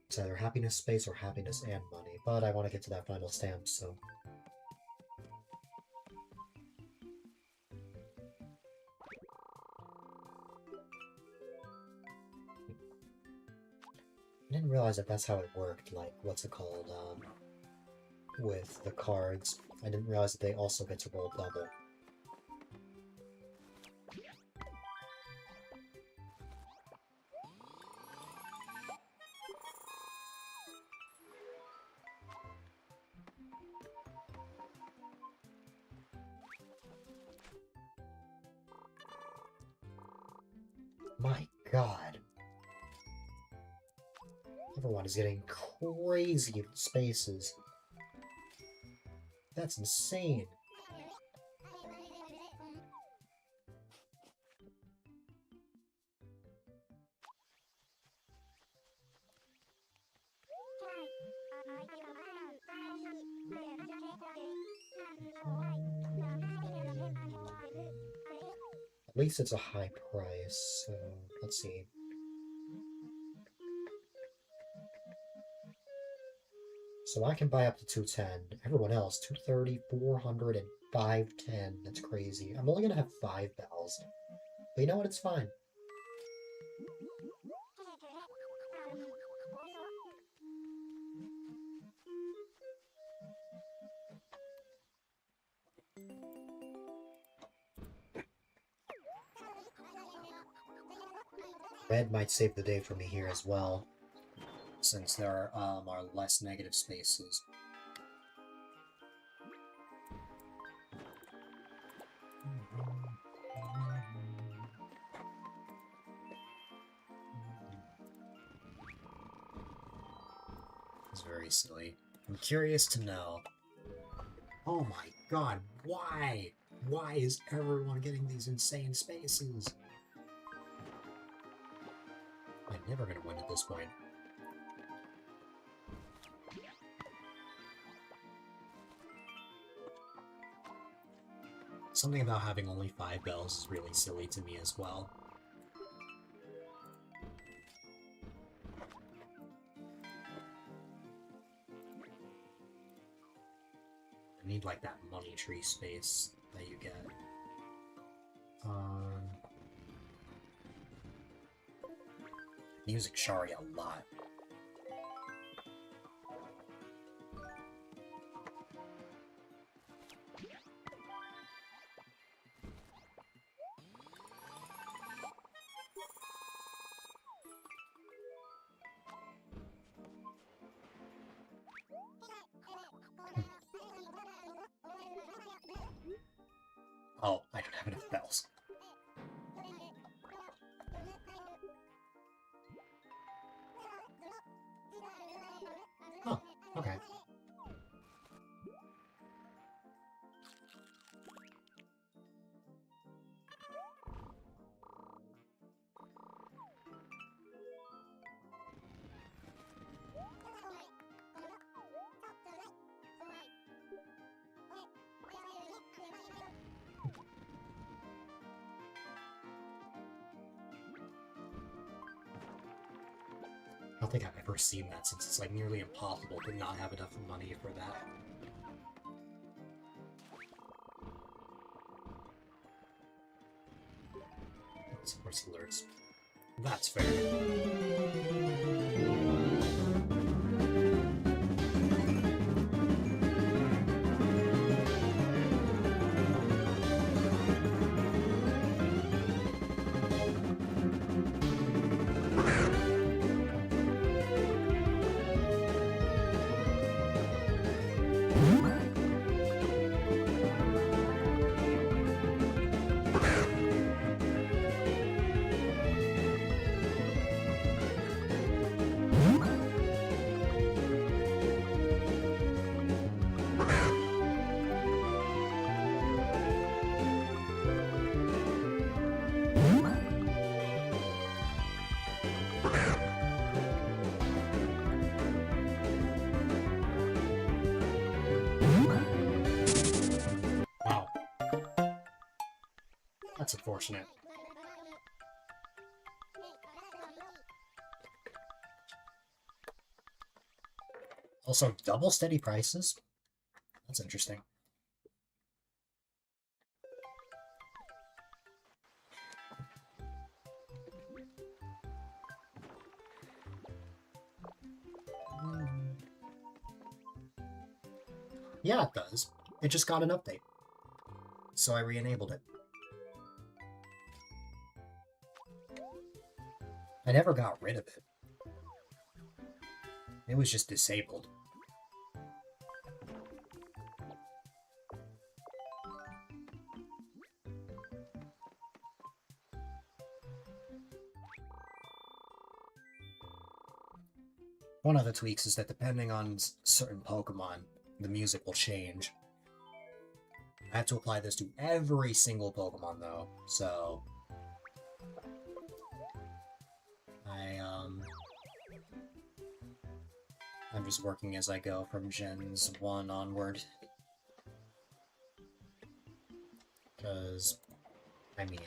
A: it's either happiness space or happiness and money. But I want to get to that final stamp, so... I didn't realize that that's how it worked, like, what's it called, with the cards. I didn't realize that they also get to roll double. My god. Everyone is getting crazy spaces. That's insane. At least it's a high price, so let's see. So I can buy up to 210. Everyone else, 230, 400, and 510. That's crazy. I'm only gonna have 5 bells. But you know what? It's fine. Red might save the day for me here as well, since there are less negative spaces. It's very silly. I'm curious to know. Oh my god, why? Why is everyone getting these insane spaces? I'm never gonna win at this point. Something about having only 5 bells is really silly to me as well. I need like that money tree space that you get. Using Shari a lot. bells. Oh, okay. I don't think I've ever seen that, since it's like nearly impossible to not have enough money for that. Sports alerts. That's fair. Wow. That's unfortunate. Also, double steady prices? That's interesting. Yeah, it does. It just got an update. So I re-enabled it. I never got rid of it. It was just disabled. One of the tweaks is that depending on certain Pokemon, the music will change. I have to apply this to every single Pokemon, though, so... I'm just working as I go from Gens 1 onward. Because, I mean...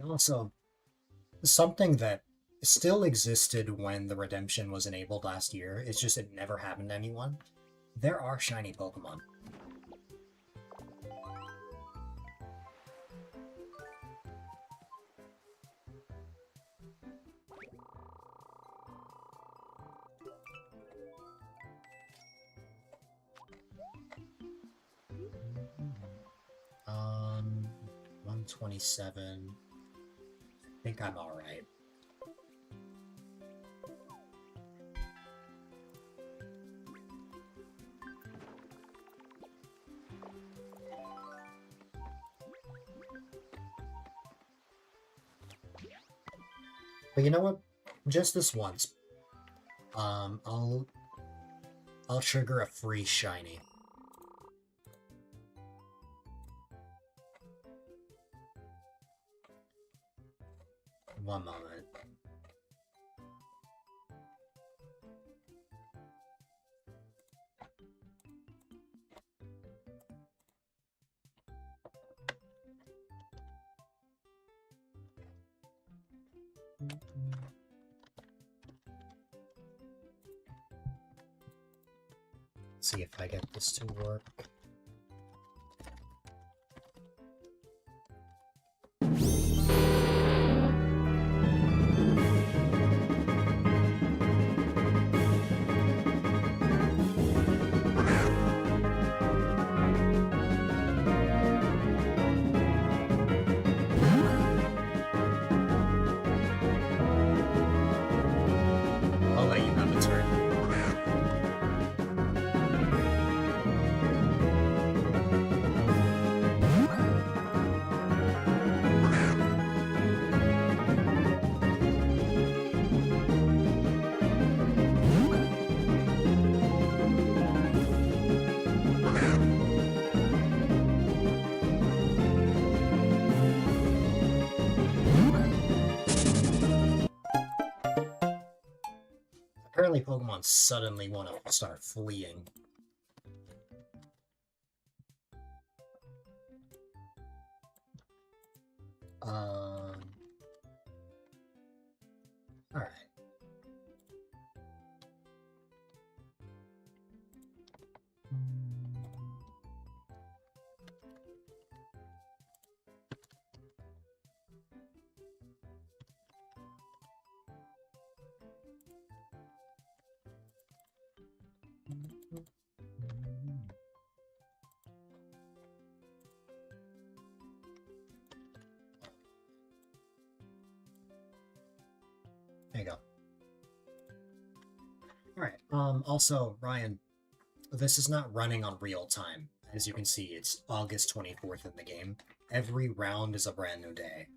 A: Also, something that still existed when the redemption was enabled last year, it's just it never happened to anyone. There are shiny Pokemon. Um, 127. I think I'm alright. But you know what? Just this once. I'll trigger a free shiny. One moment. See if I get this to work. I'll let you have a turn. Apparently Pokemon suddenly want to start fleeing. Alright. There you go. Alright, also, Ryan, this is not running on real time. As you can see, it's August 24th in the game. Every round is a brand new day.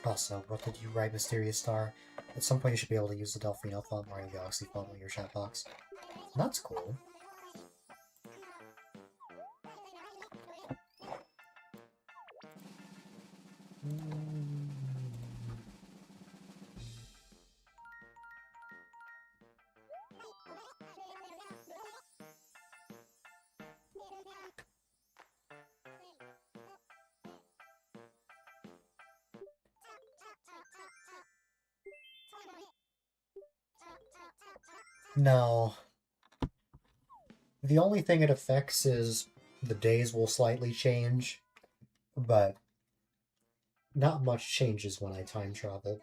A: Also, what did you write, Mysterious Star? At some point you should be able to use the Delfino font, Mario Galaxy font in your chat box. That's cool. No. The only thing it affects is the days will slightly change, but not much changes when I time travel.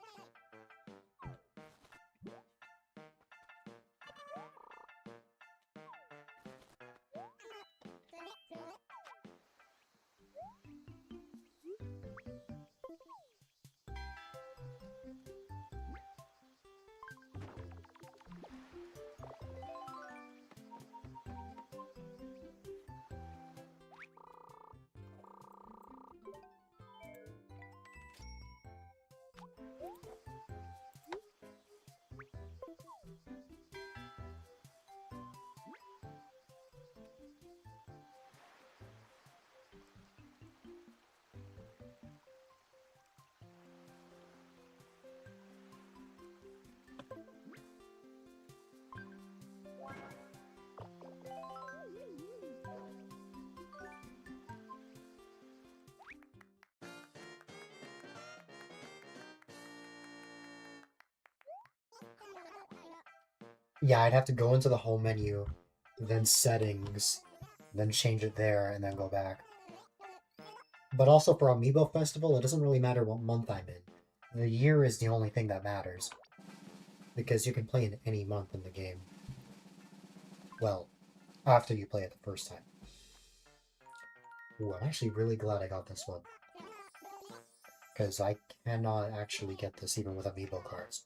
A: Yeah, I'd have to go into the home menu, then settings, then change it there, and then go back. But also for Amiibo Festival, it doesn't really matter what month I'm in. The year is the only thing that matters. Because you can play in any month in the game. Well, after you play it the first time. Ooh, I'm actually really glad I got this one. Because I cannot actually get this even with Amiibo cards.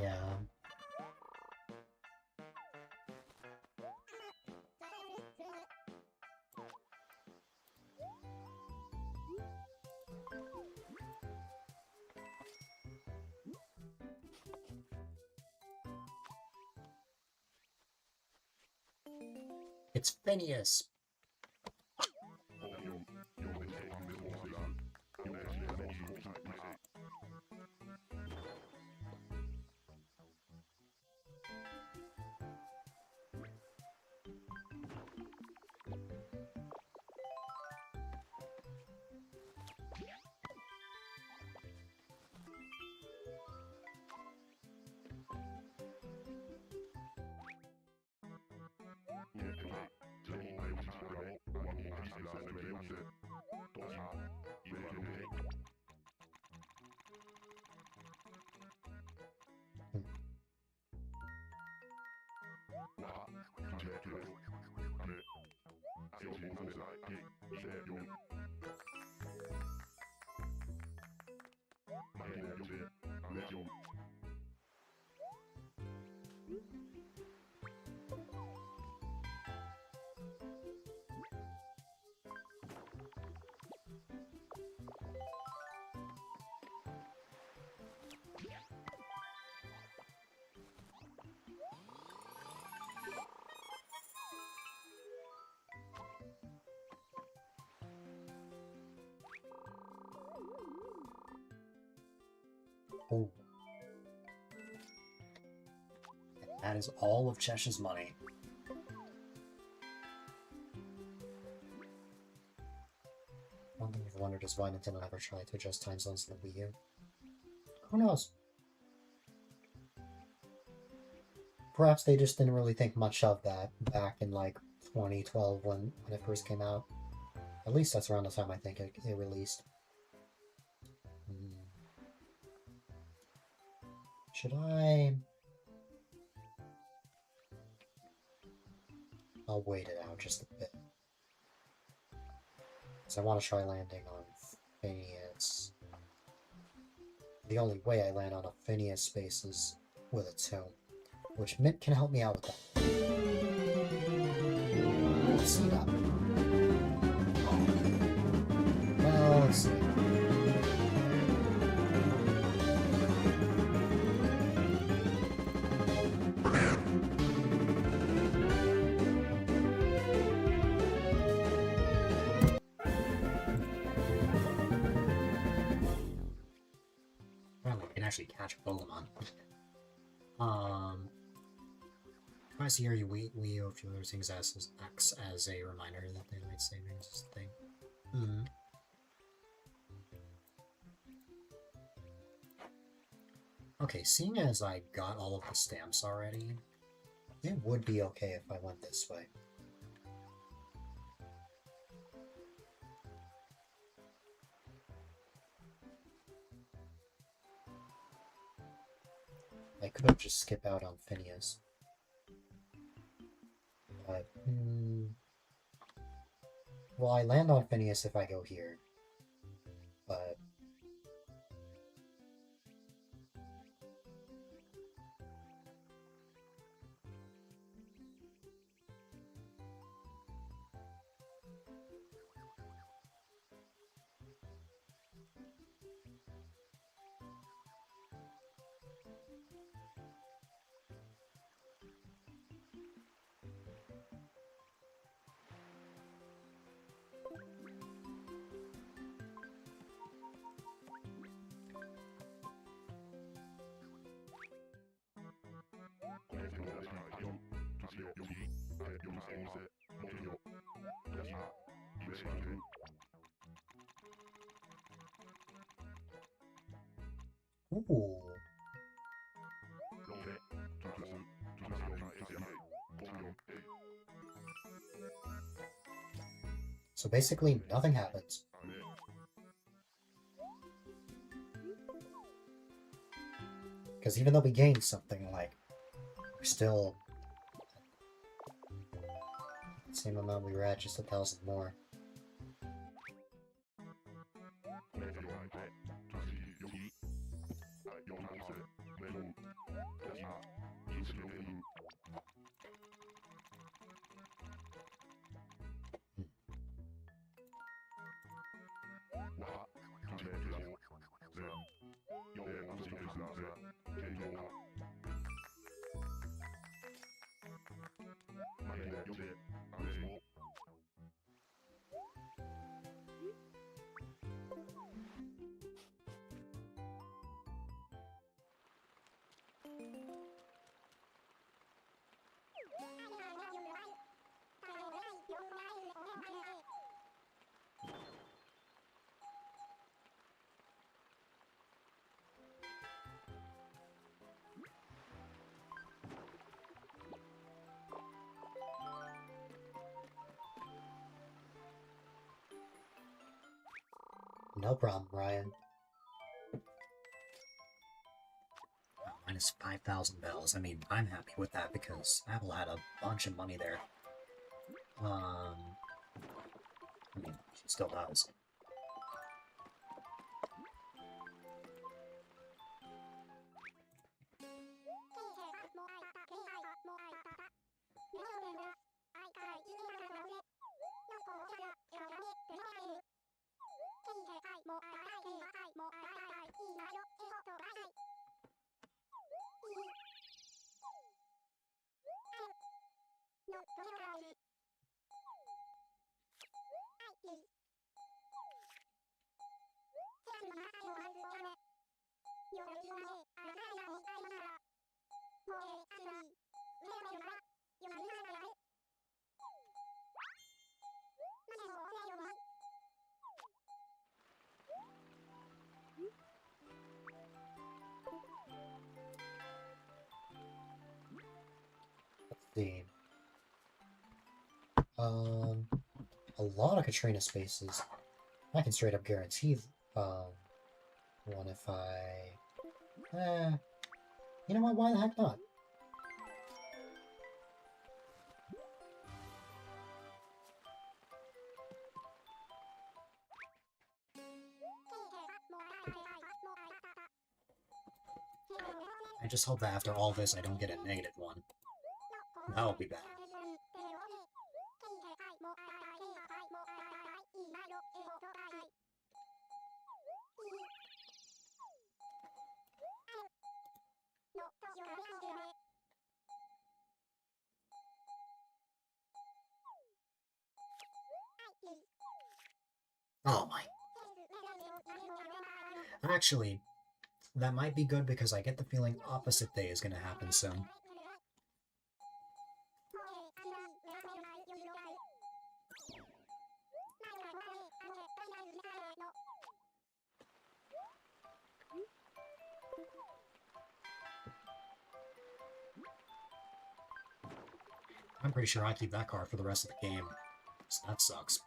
A: Yeah. It's Phineas! Oh. That is all of Chesh's money. One thing I've wondered is why Nintendo never tried to adjust time zones in the Wii U. Who knows? Perhaps they just didn't really think much of that back in like 2012 when it first came out. At least that's around the time I think it released. Should I... I'll wait it out just a bit. Because I want to try landing on Phineas. The only way I land on a Phineas space is with a tomb, which Mint can help me out with that. Let's see that. Well, let's see. Actually catch a Pokemon. Twice a year you Wii U a few other things acts as a reminder that daylight savings is a thing. Okay, seeing as I got all of the stamps already, it would be okay if I went this way. I could just skip out on Phineas. But, well, I land on Phineas if I go here. But... Ooh. So basically, nothing happens. Because even though we gained something, like, we're still... the same amount we were at, just 1,000 more. No problem, Ryan. Oh, minus 5,000 bells. I mean, I'm happy with that because Apple had a bunch of money there. I mean, she still does. Let's see. A lot of Katrina spaces. I can straight up guarantee one if I... you know what, why the heck not? I just hope that after all this I don't get a negative one. That would be bad. Oh my. Actually, that might be good because I get the feeling opposite day is gonna happen soon. I'm pretty sure I keep that card for the rest of the game, so that sucks.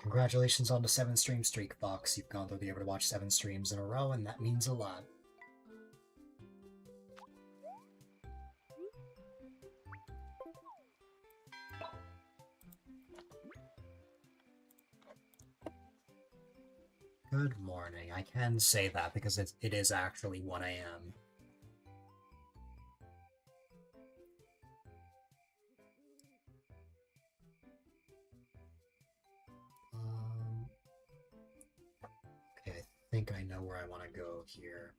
A: Congratulations on the 7-stream streak, Fox. You've gone to be able to watch 7 streams in a row, and that means a lot. Good morning. I can say that because it is actually 1 a.m. Okay, I think I know where I want to go here.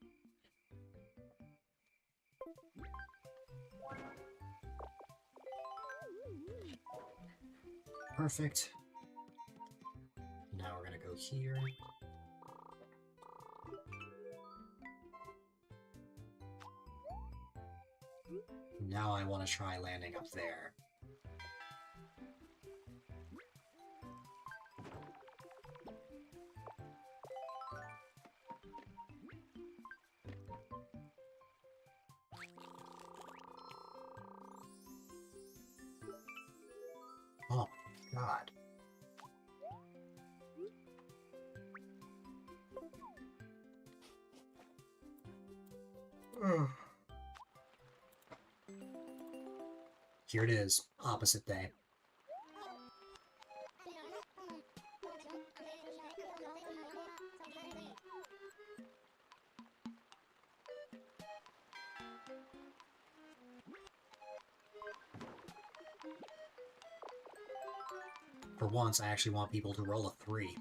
A: Perfect. Now we're gonna go here. now I want to try landing up there. Oh my god. Here it is, opposite day. For once, I actually want people to roll a 3.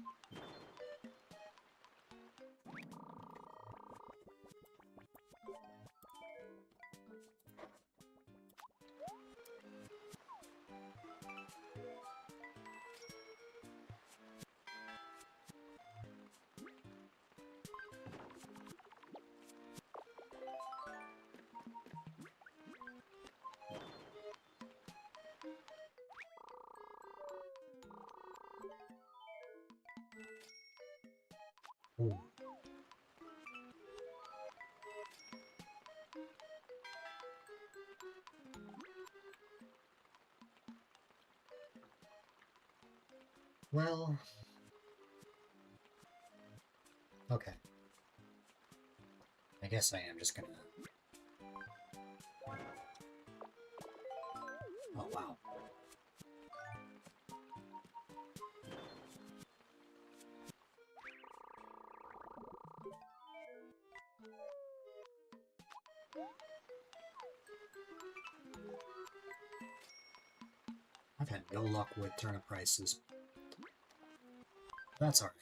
A: Ooh. Well... okay. I guess I am just gonna... oh, wow. I've had no luck with turnip prices. That's alright.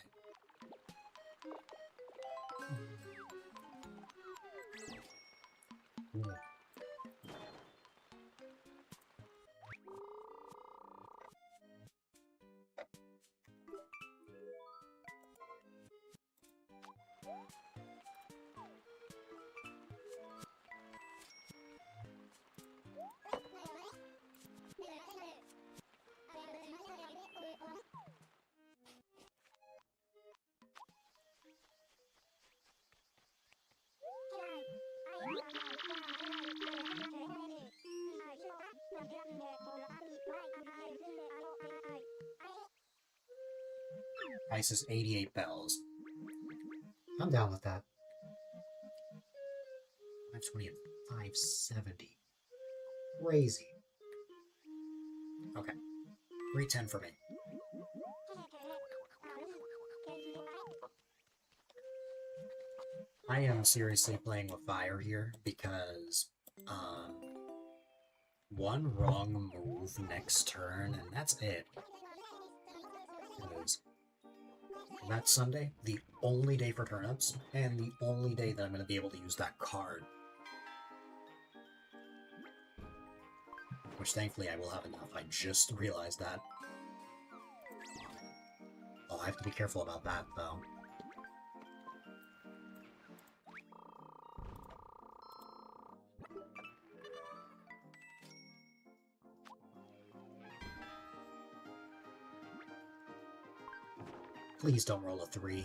A: Ice is 88 bells. I'm down with that. 520 and 570. Crazy. Okay. 310 for me. I am seriously playing with fire here because, one wrong move next turn, and that's it. Because that's Sunday, the only day for turnips, and the only day that I'm going to be able to use that card. Which thankfully I will have enough. I just realized that. Oh, I have to be careful about that, though. Please don't roll a 3.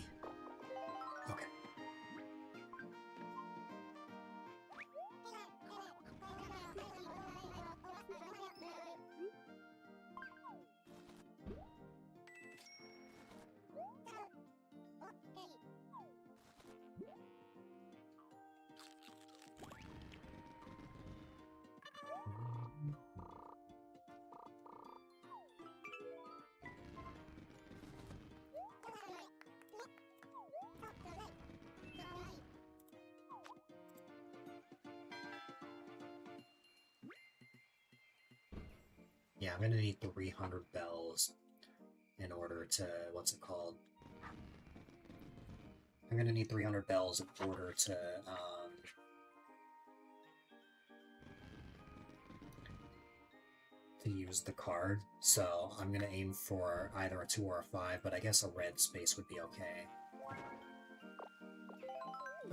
A: Okay. Yeah, I'm gonna need 300 bells in order to... what's it called? I'm gonna need 300 bells in order to use the card, so I'm gonna aim for either a 2 or a 5, but I guess a red space would be okay.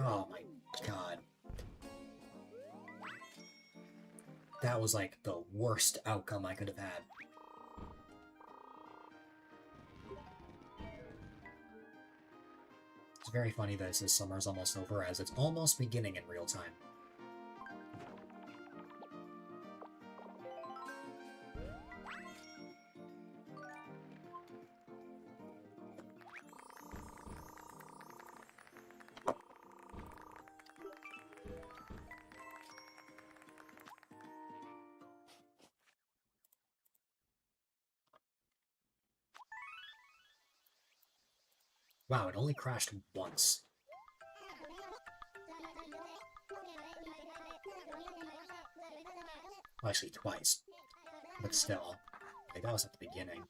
A: Oh my god. That was like the worst outcome I could have had. It's very funny that it says summer's almost over as it's almost beginning in real time. Wow, it only crashed once. Well, actually, twice. But still, like, that was at the beginning.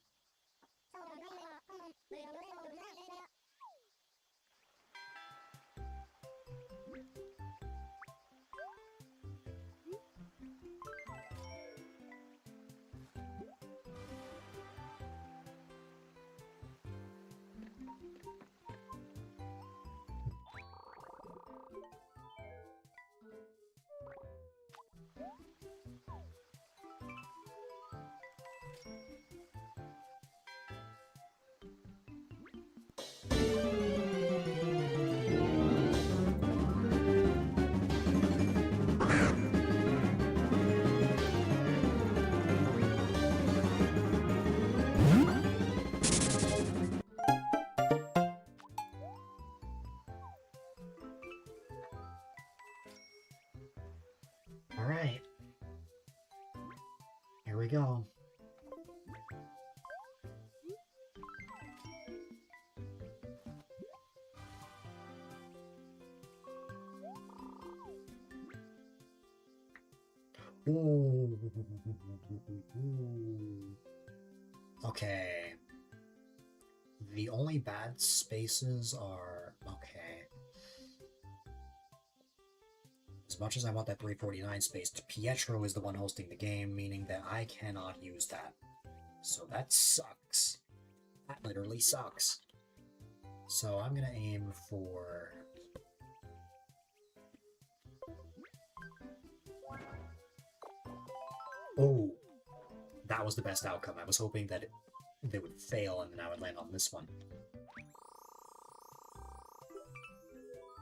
A: Alright. Here we go. Ooh. Okay. The only bad spaces are... Okay. As much as I want that 349 space, Pietro is the one hosting the game, meaning that I cannot use that. So that sucks. That literally sucks. So I'm gonna aim for... Oh! That was the best outcome. I was hoping that they would fail and then I would land on this one.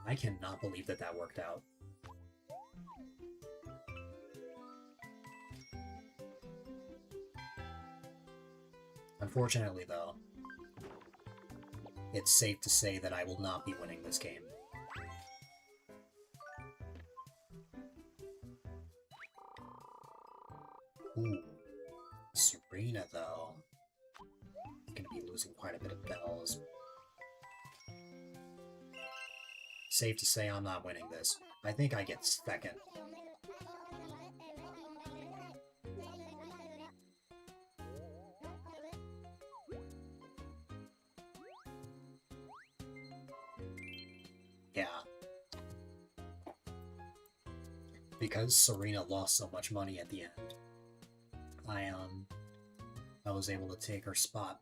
A: I cannot believe that that worked out. Unfortunately, though, it's safe to say that I will not be winning this game. Ooh. Serena, though. Gonna be losing quite a bit of bells. Safe to say I'm not winning this. I think I get second. Yeah. Because Serena lost so much money at the end, I was able to take her spot.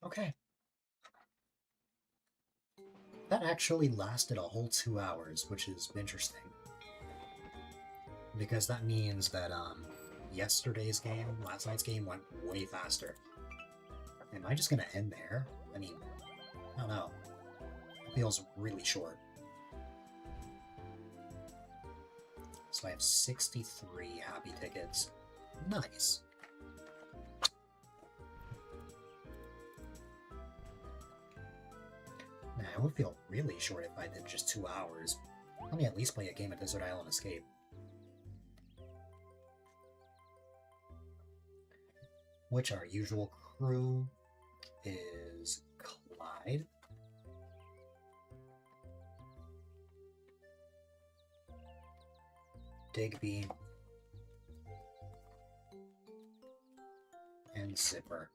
A: Okay. That actually lasted a whole 2 hours, which is interesting. Because that means that, yesterday's game, last night's game, went way faster. Am I just gonna end there? I mean, I don't know. It feels really short. So I have 63 happy tickets. Nice. Nah, it would feel really short if I did just 2 hours. Let me at least play a game of Desert Island Escape. Which our usual crew is Clyde. Digby. and Zipper.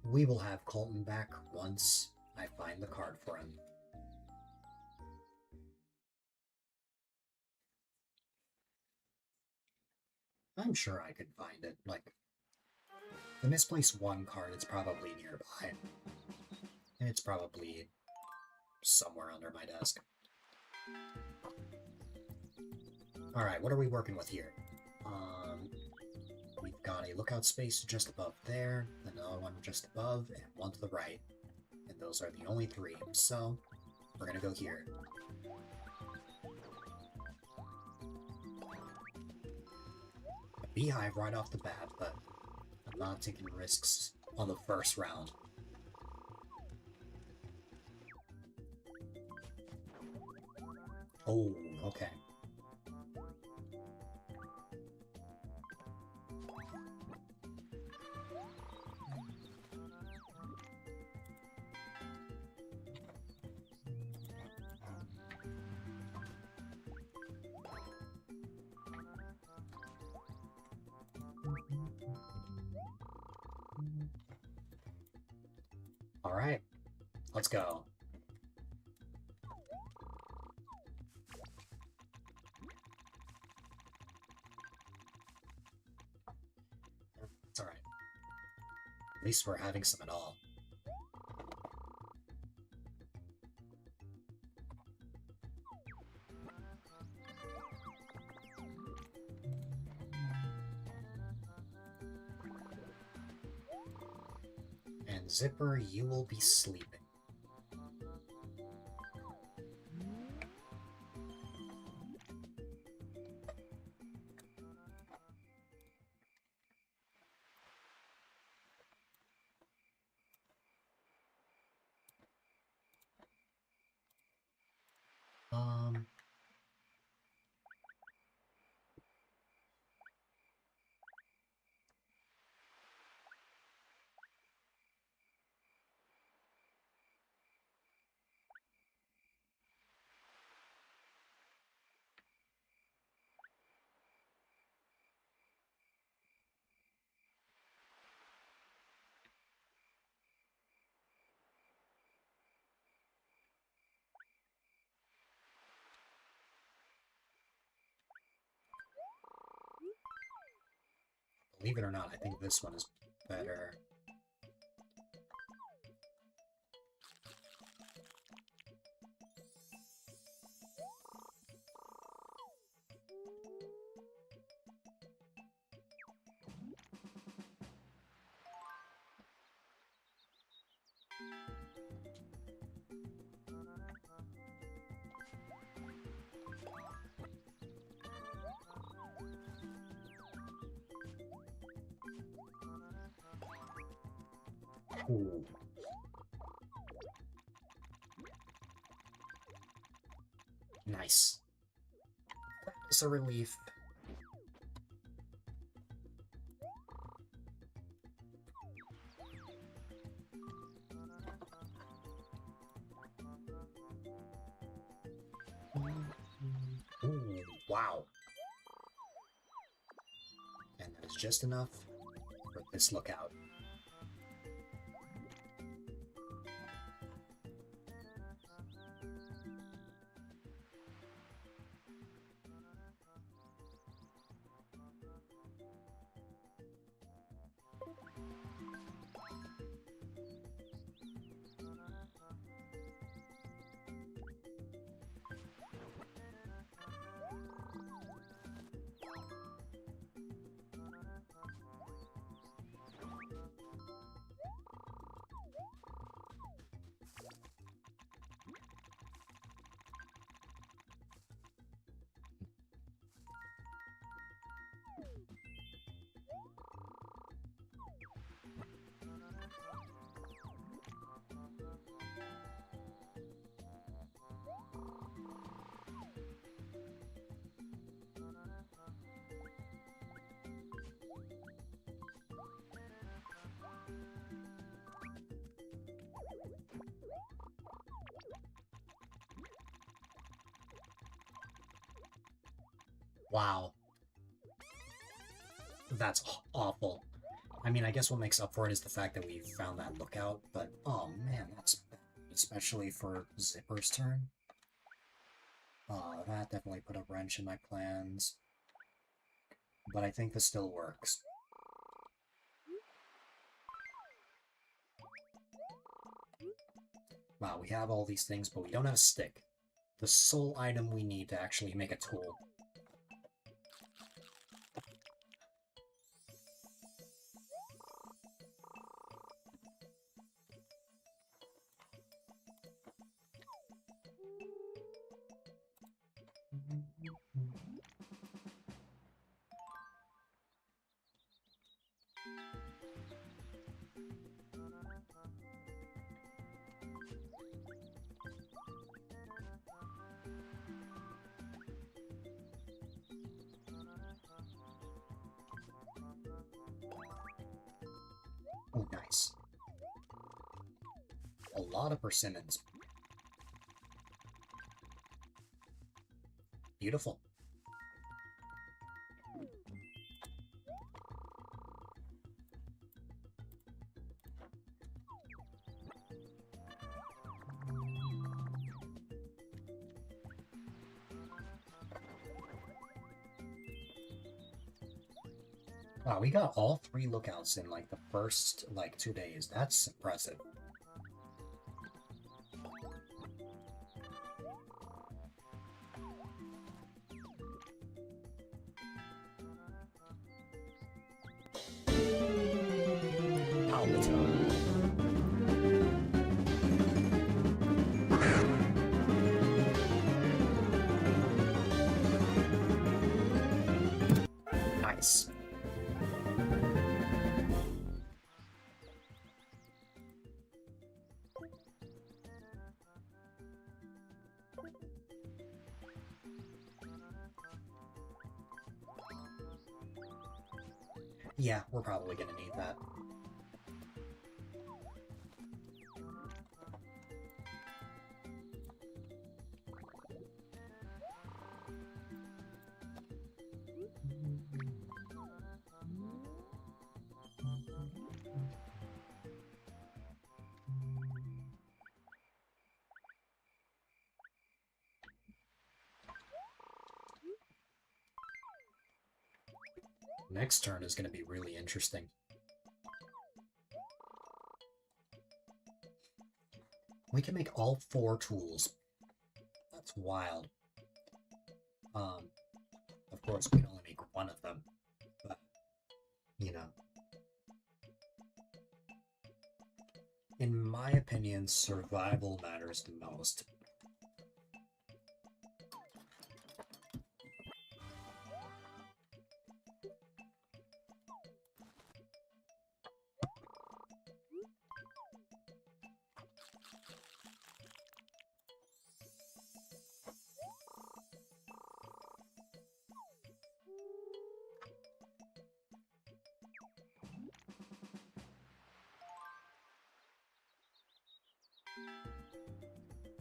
A: We will have Colton back once I find the card for him. I'm sure I could find it. Like, the misplaced 1 card is probably nearby. It's probably somewhere under my desk. Alright, what are we working with here? We've got a lookout space just above there, another one just above, and one to the right. And those are the only 3, so we're gonna go here. A beehive right off the bat, but I'm not taking risks on the first round. Oh, okay. Alright, let's go. It's alright. At least we're having some at all. And Zipper, you will be sleeping. Believe it or not, I think this one is better. Ooh. Nice. It's a relief. Ooh, wow. And that is just enough for this lookout. Wow. That's awful. I mean, I guess what makes up for it is the fact that we found that lookout, but oh man, that's bad. Especially for Zipper's turn. That definitely put a wrench in my plans. But I think this still works. Wow, we have all these things, but we don't have a stick. The sole item we need to actually make a tool. Oh, nice. A lot of persimmons. Beautiful. Wow, we got all 3 lookouts in, like, the first, 2 days. That's impressive. Palpatine. Nice. Yeah, we're probably gonna need that. Next turn is gonna be really interesting. We can make all 4 tools. That's wild. Of course, we can only make one of them, but, you know. In my opinion, survival matters the most.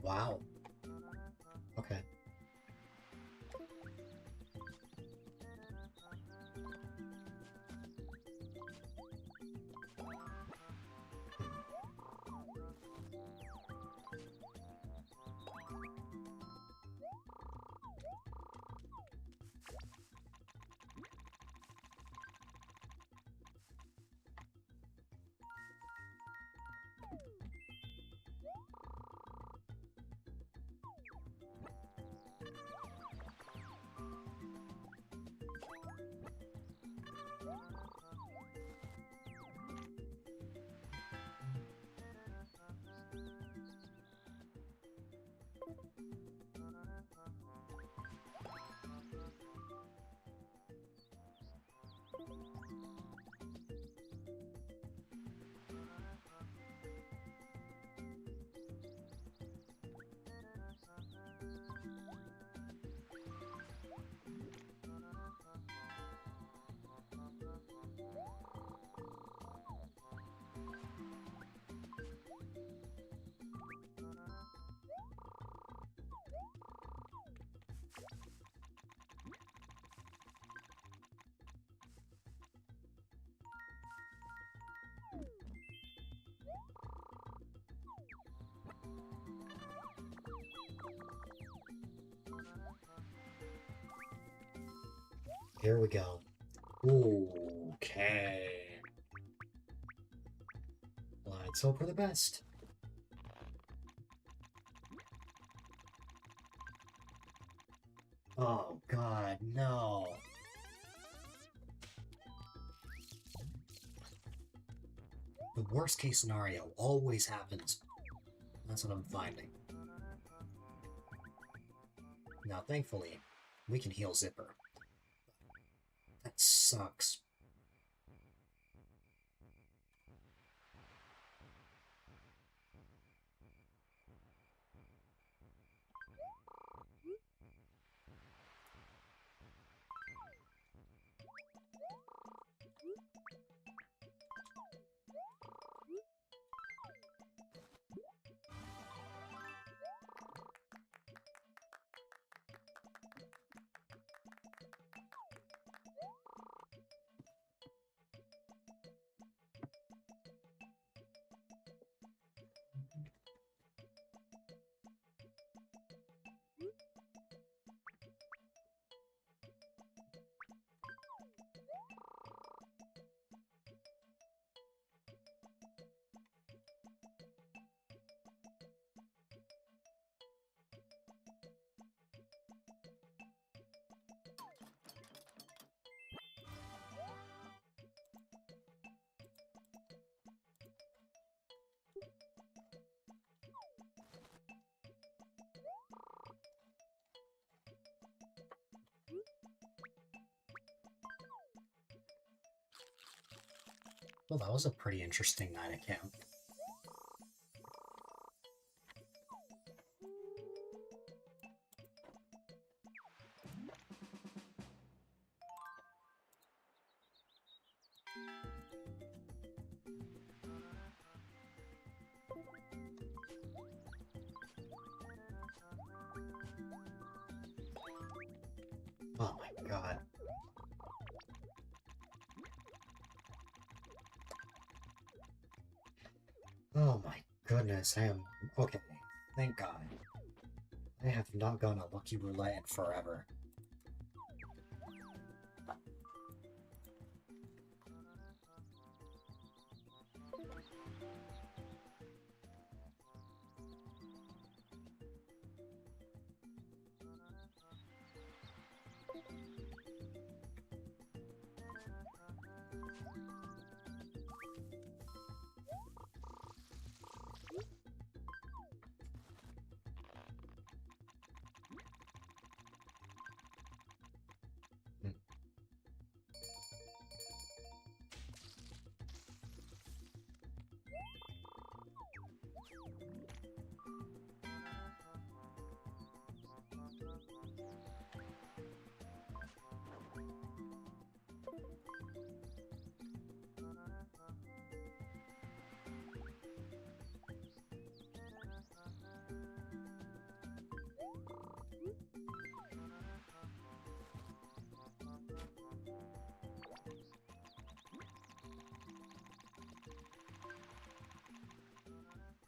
A: Wow. Okay. Here we go. Okay. Let's hope for the best. Oh god, no. The worst case scenario always happens. That's what I'm finding. Now, thankfully, we can heal Zipper. That sucks. Well, that was a pretty interesting night account. Oh my god. Oh my goodness, I am... Okay, thank god. I have not gone a lucky roulette in forever.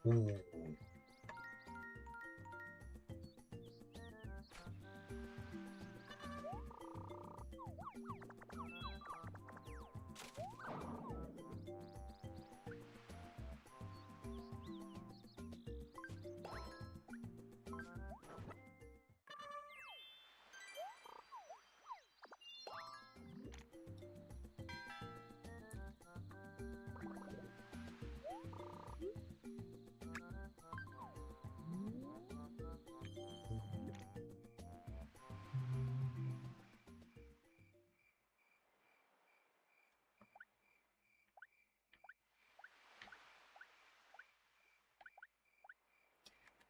A: Ooh.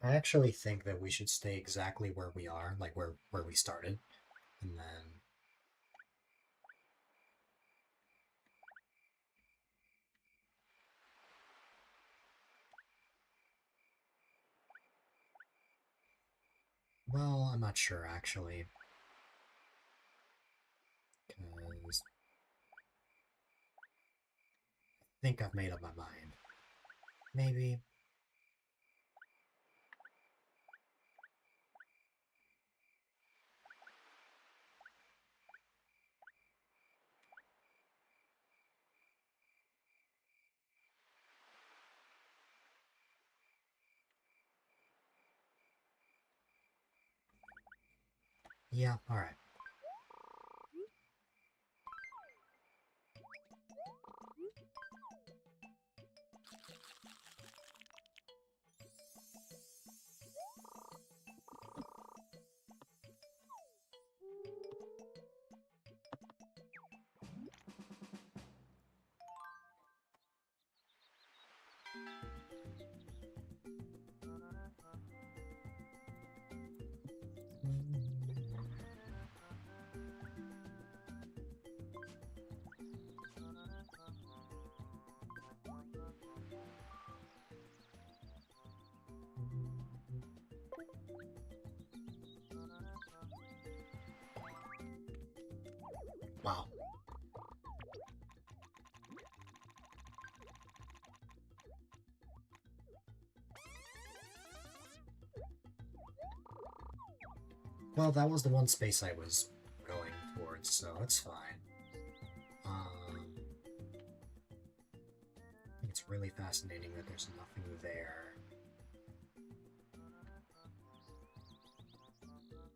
A: I actually think that we should stay exactly where we are, like where we started, and then... Well, I'm not sure, actually. Because... I think I've made up my mind. Maybe... Yeah, alright. Wow. Well, that was the one space I was going towards, so it's fine. I think it's really fascinating that there's nothing there.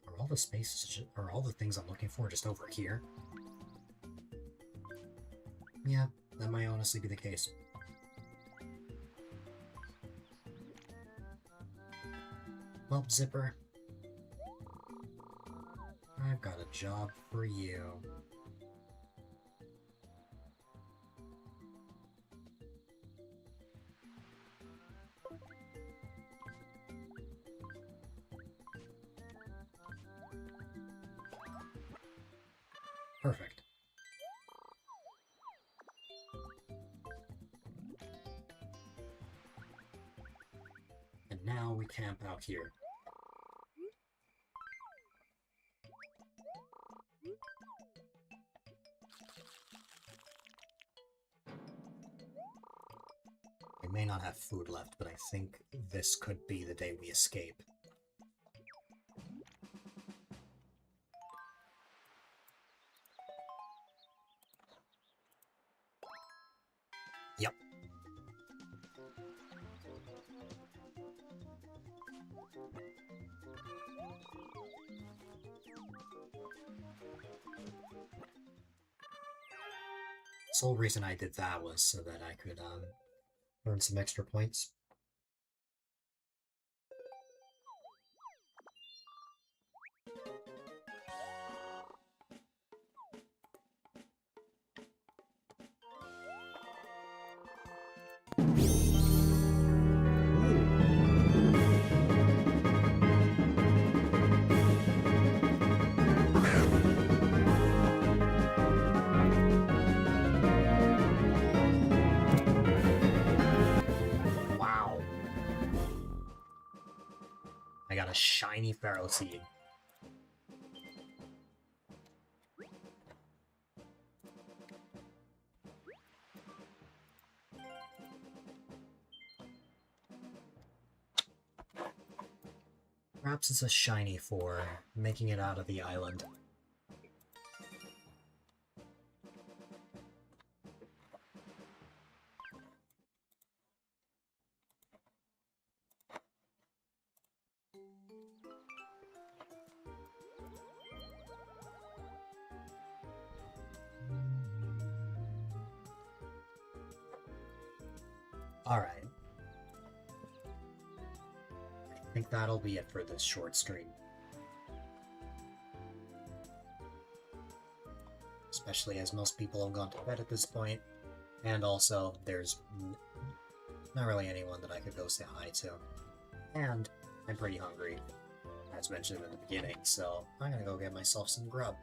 A: Are all the spaces, are all the things I'm looking for just over here? Yeah, that might honestly be the case. Well, Zipper, I've got a job for you. Perfect. And now we camp out here. We may not have food left, but I think this could be the day we escape. Yep. The sole reason I did that was so that I could earn some extra points. Wow. I got a shiny Pharaoh Seed. Perhaps it's a shiny for making it out of the island. Alright. I think that'll be it for this short stream. Especially as most people have gone to bed at this point, and also there's not really anyone that I could go say hi to. And I'm pretty hungry, as mentioned in the beginning, so I'm gonna go get myself some grub.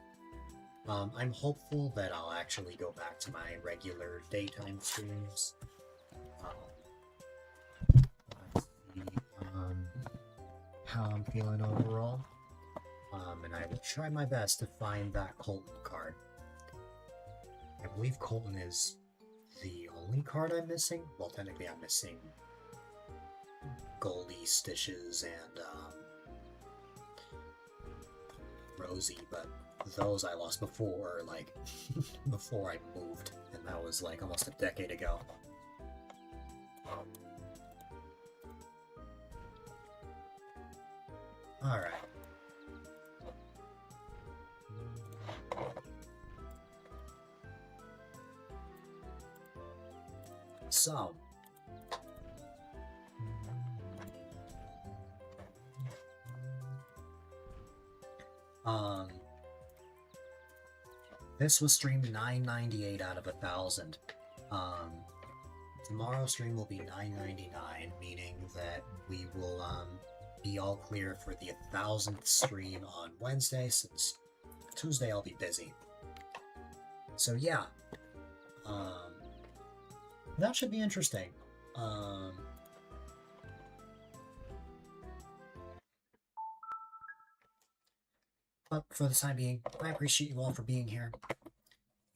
A: I'm hopeful that I'll actually go back to my regular daytime streams. Let's see how I'm feeling overall. And I will try my best to find that Colton card. I believe Colton is the only card I'm missing. Well, technically I'm missing Goldie, Stitches, and Rosie, but those I lost before, like, before I moved, and that was like almost a decade ago. Alright. So, this was streamed 998 out of 1,000. Tomorrow's stream will be 999, meaning that we will be all clear for the 1,000th stream on Wednesday, since Tuesday I'll be busy. So yeah, that should be interesting. But for the time being, I appreciate you all for being here.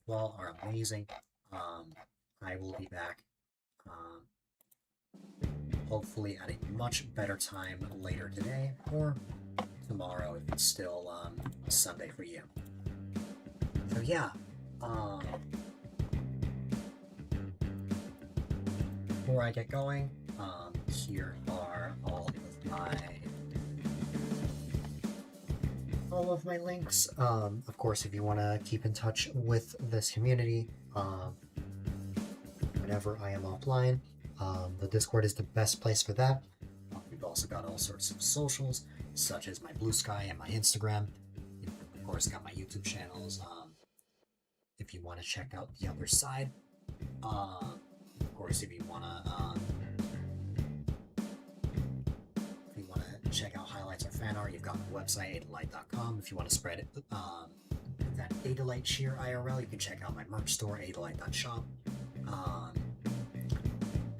A: You all are amazing. I will be back, hopefully at a much better time later today, or tomorrow if it's still Sunday for you. So yeah, before I get going, here are all of my links. Of course, if you want to keep in touch with this community, whenever I am offline, the Discord is the best place for that. We've also got all sorts of socials, such as my Blue Sky and my Instagram. Of course, got my YouTube channels. If you want to check out the other side, of course, if you want to check out highlights or fan art, you've got my website, A-Dylite.com. If you want to spread that A-Dylite cheer IRL, you can check out my merch store, A-Dylite.shop.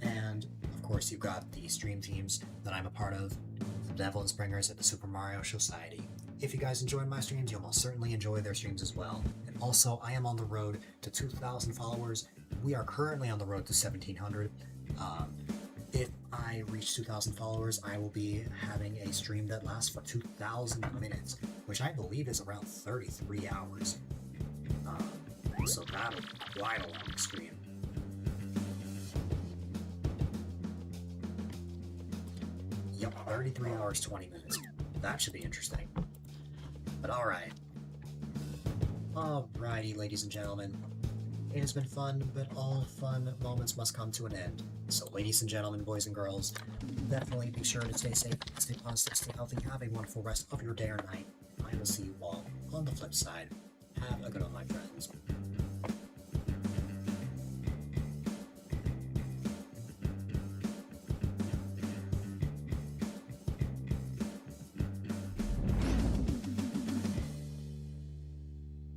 A: And of course, you've got the stream teams that I'm a part of, the Devil and Springers at the Super Mario Society. If you guys enjoy my streams, you'll most certainly enjoy their streams as well. And also, I am on the road to 2,000 followers. We are currently on the road to 1,700. If I reach 2,000 followers, I will be having a stream that lasts for 2,000 minutes, which I believe is around 33 hours. So that'll be quite a long stream. Yep, 33 hours, 20 minutes. That should be interesting. But alright. Alrighty, ladies and gentlemen. It has been fun, but all fun moments must come to an end. So ladies and gentlemen, boys and girls, definitely be sure to stay safe, stay positive, stay healthy, have a wonderful rest of your day or night. I will see you all on the flip side. Have a good one, my friends.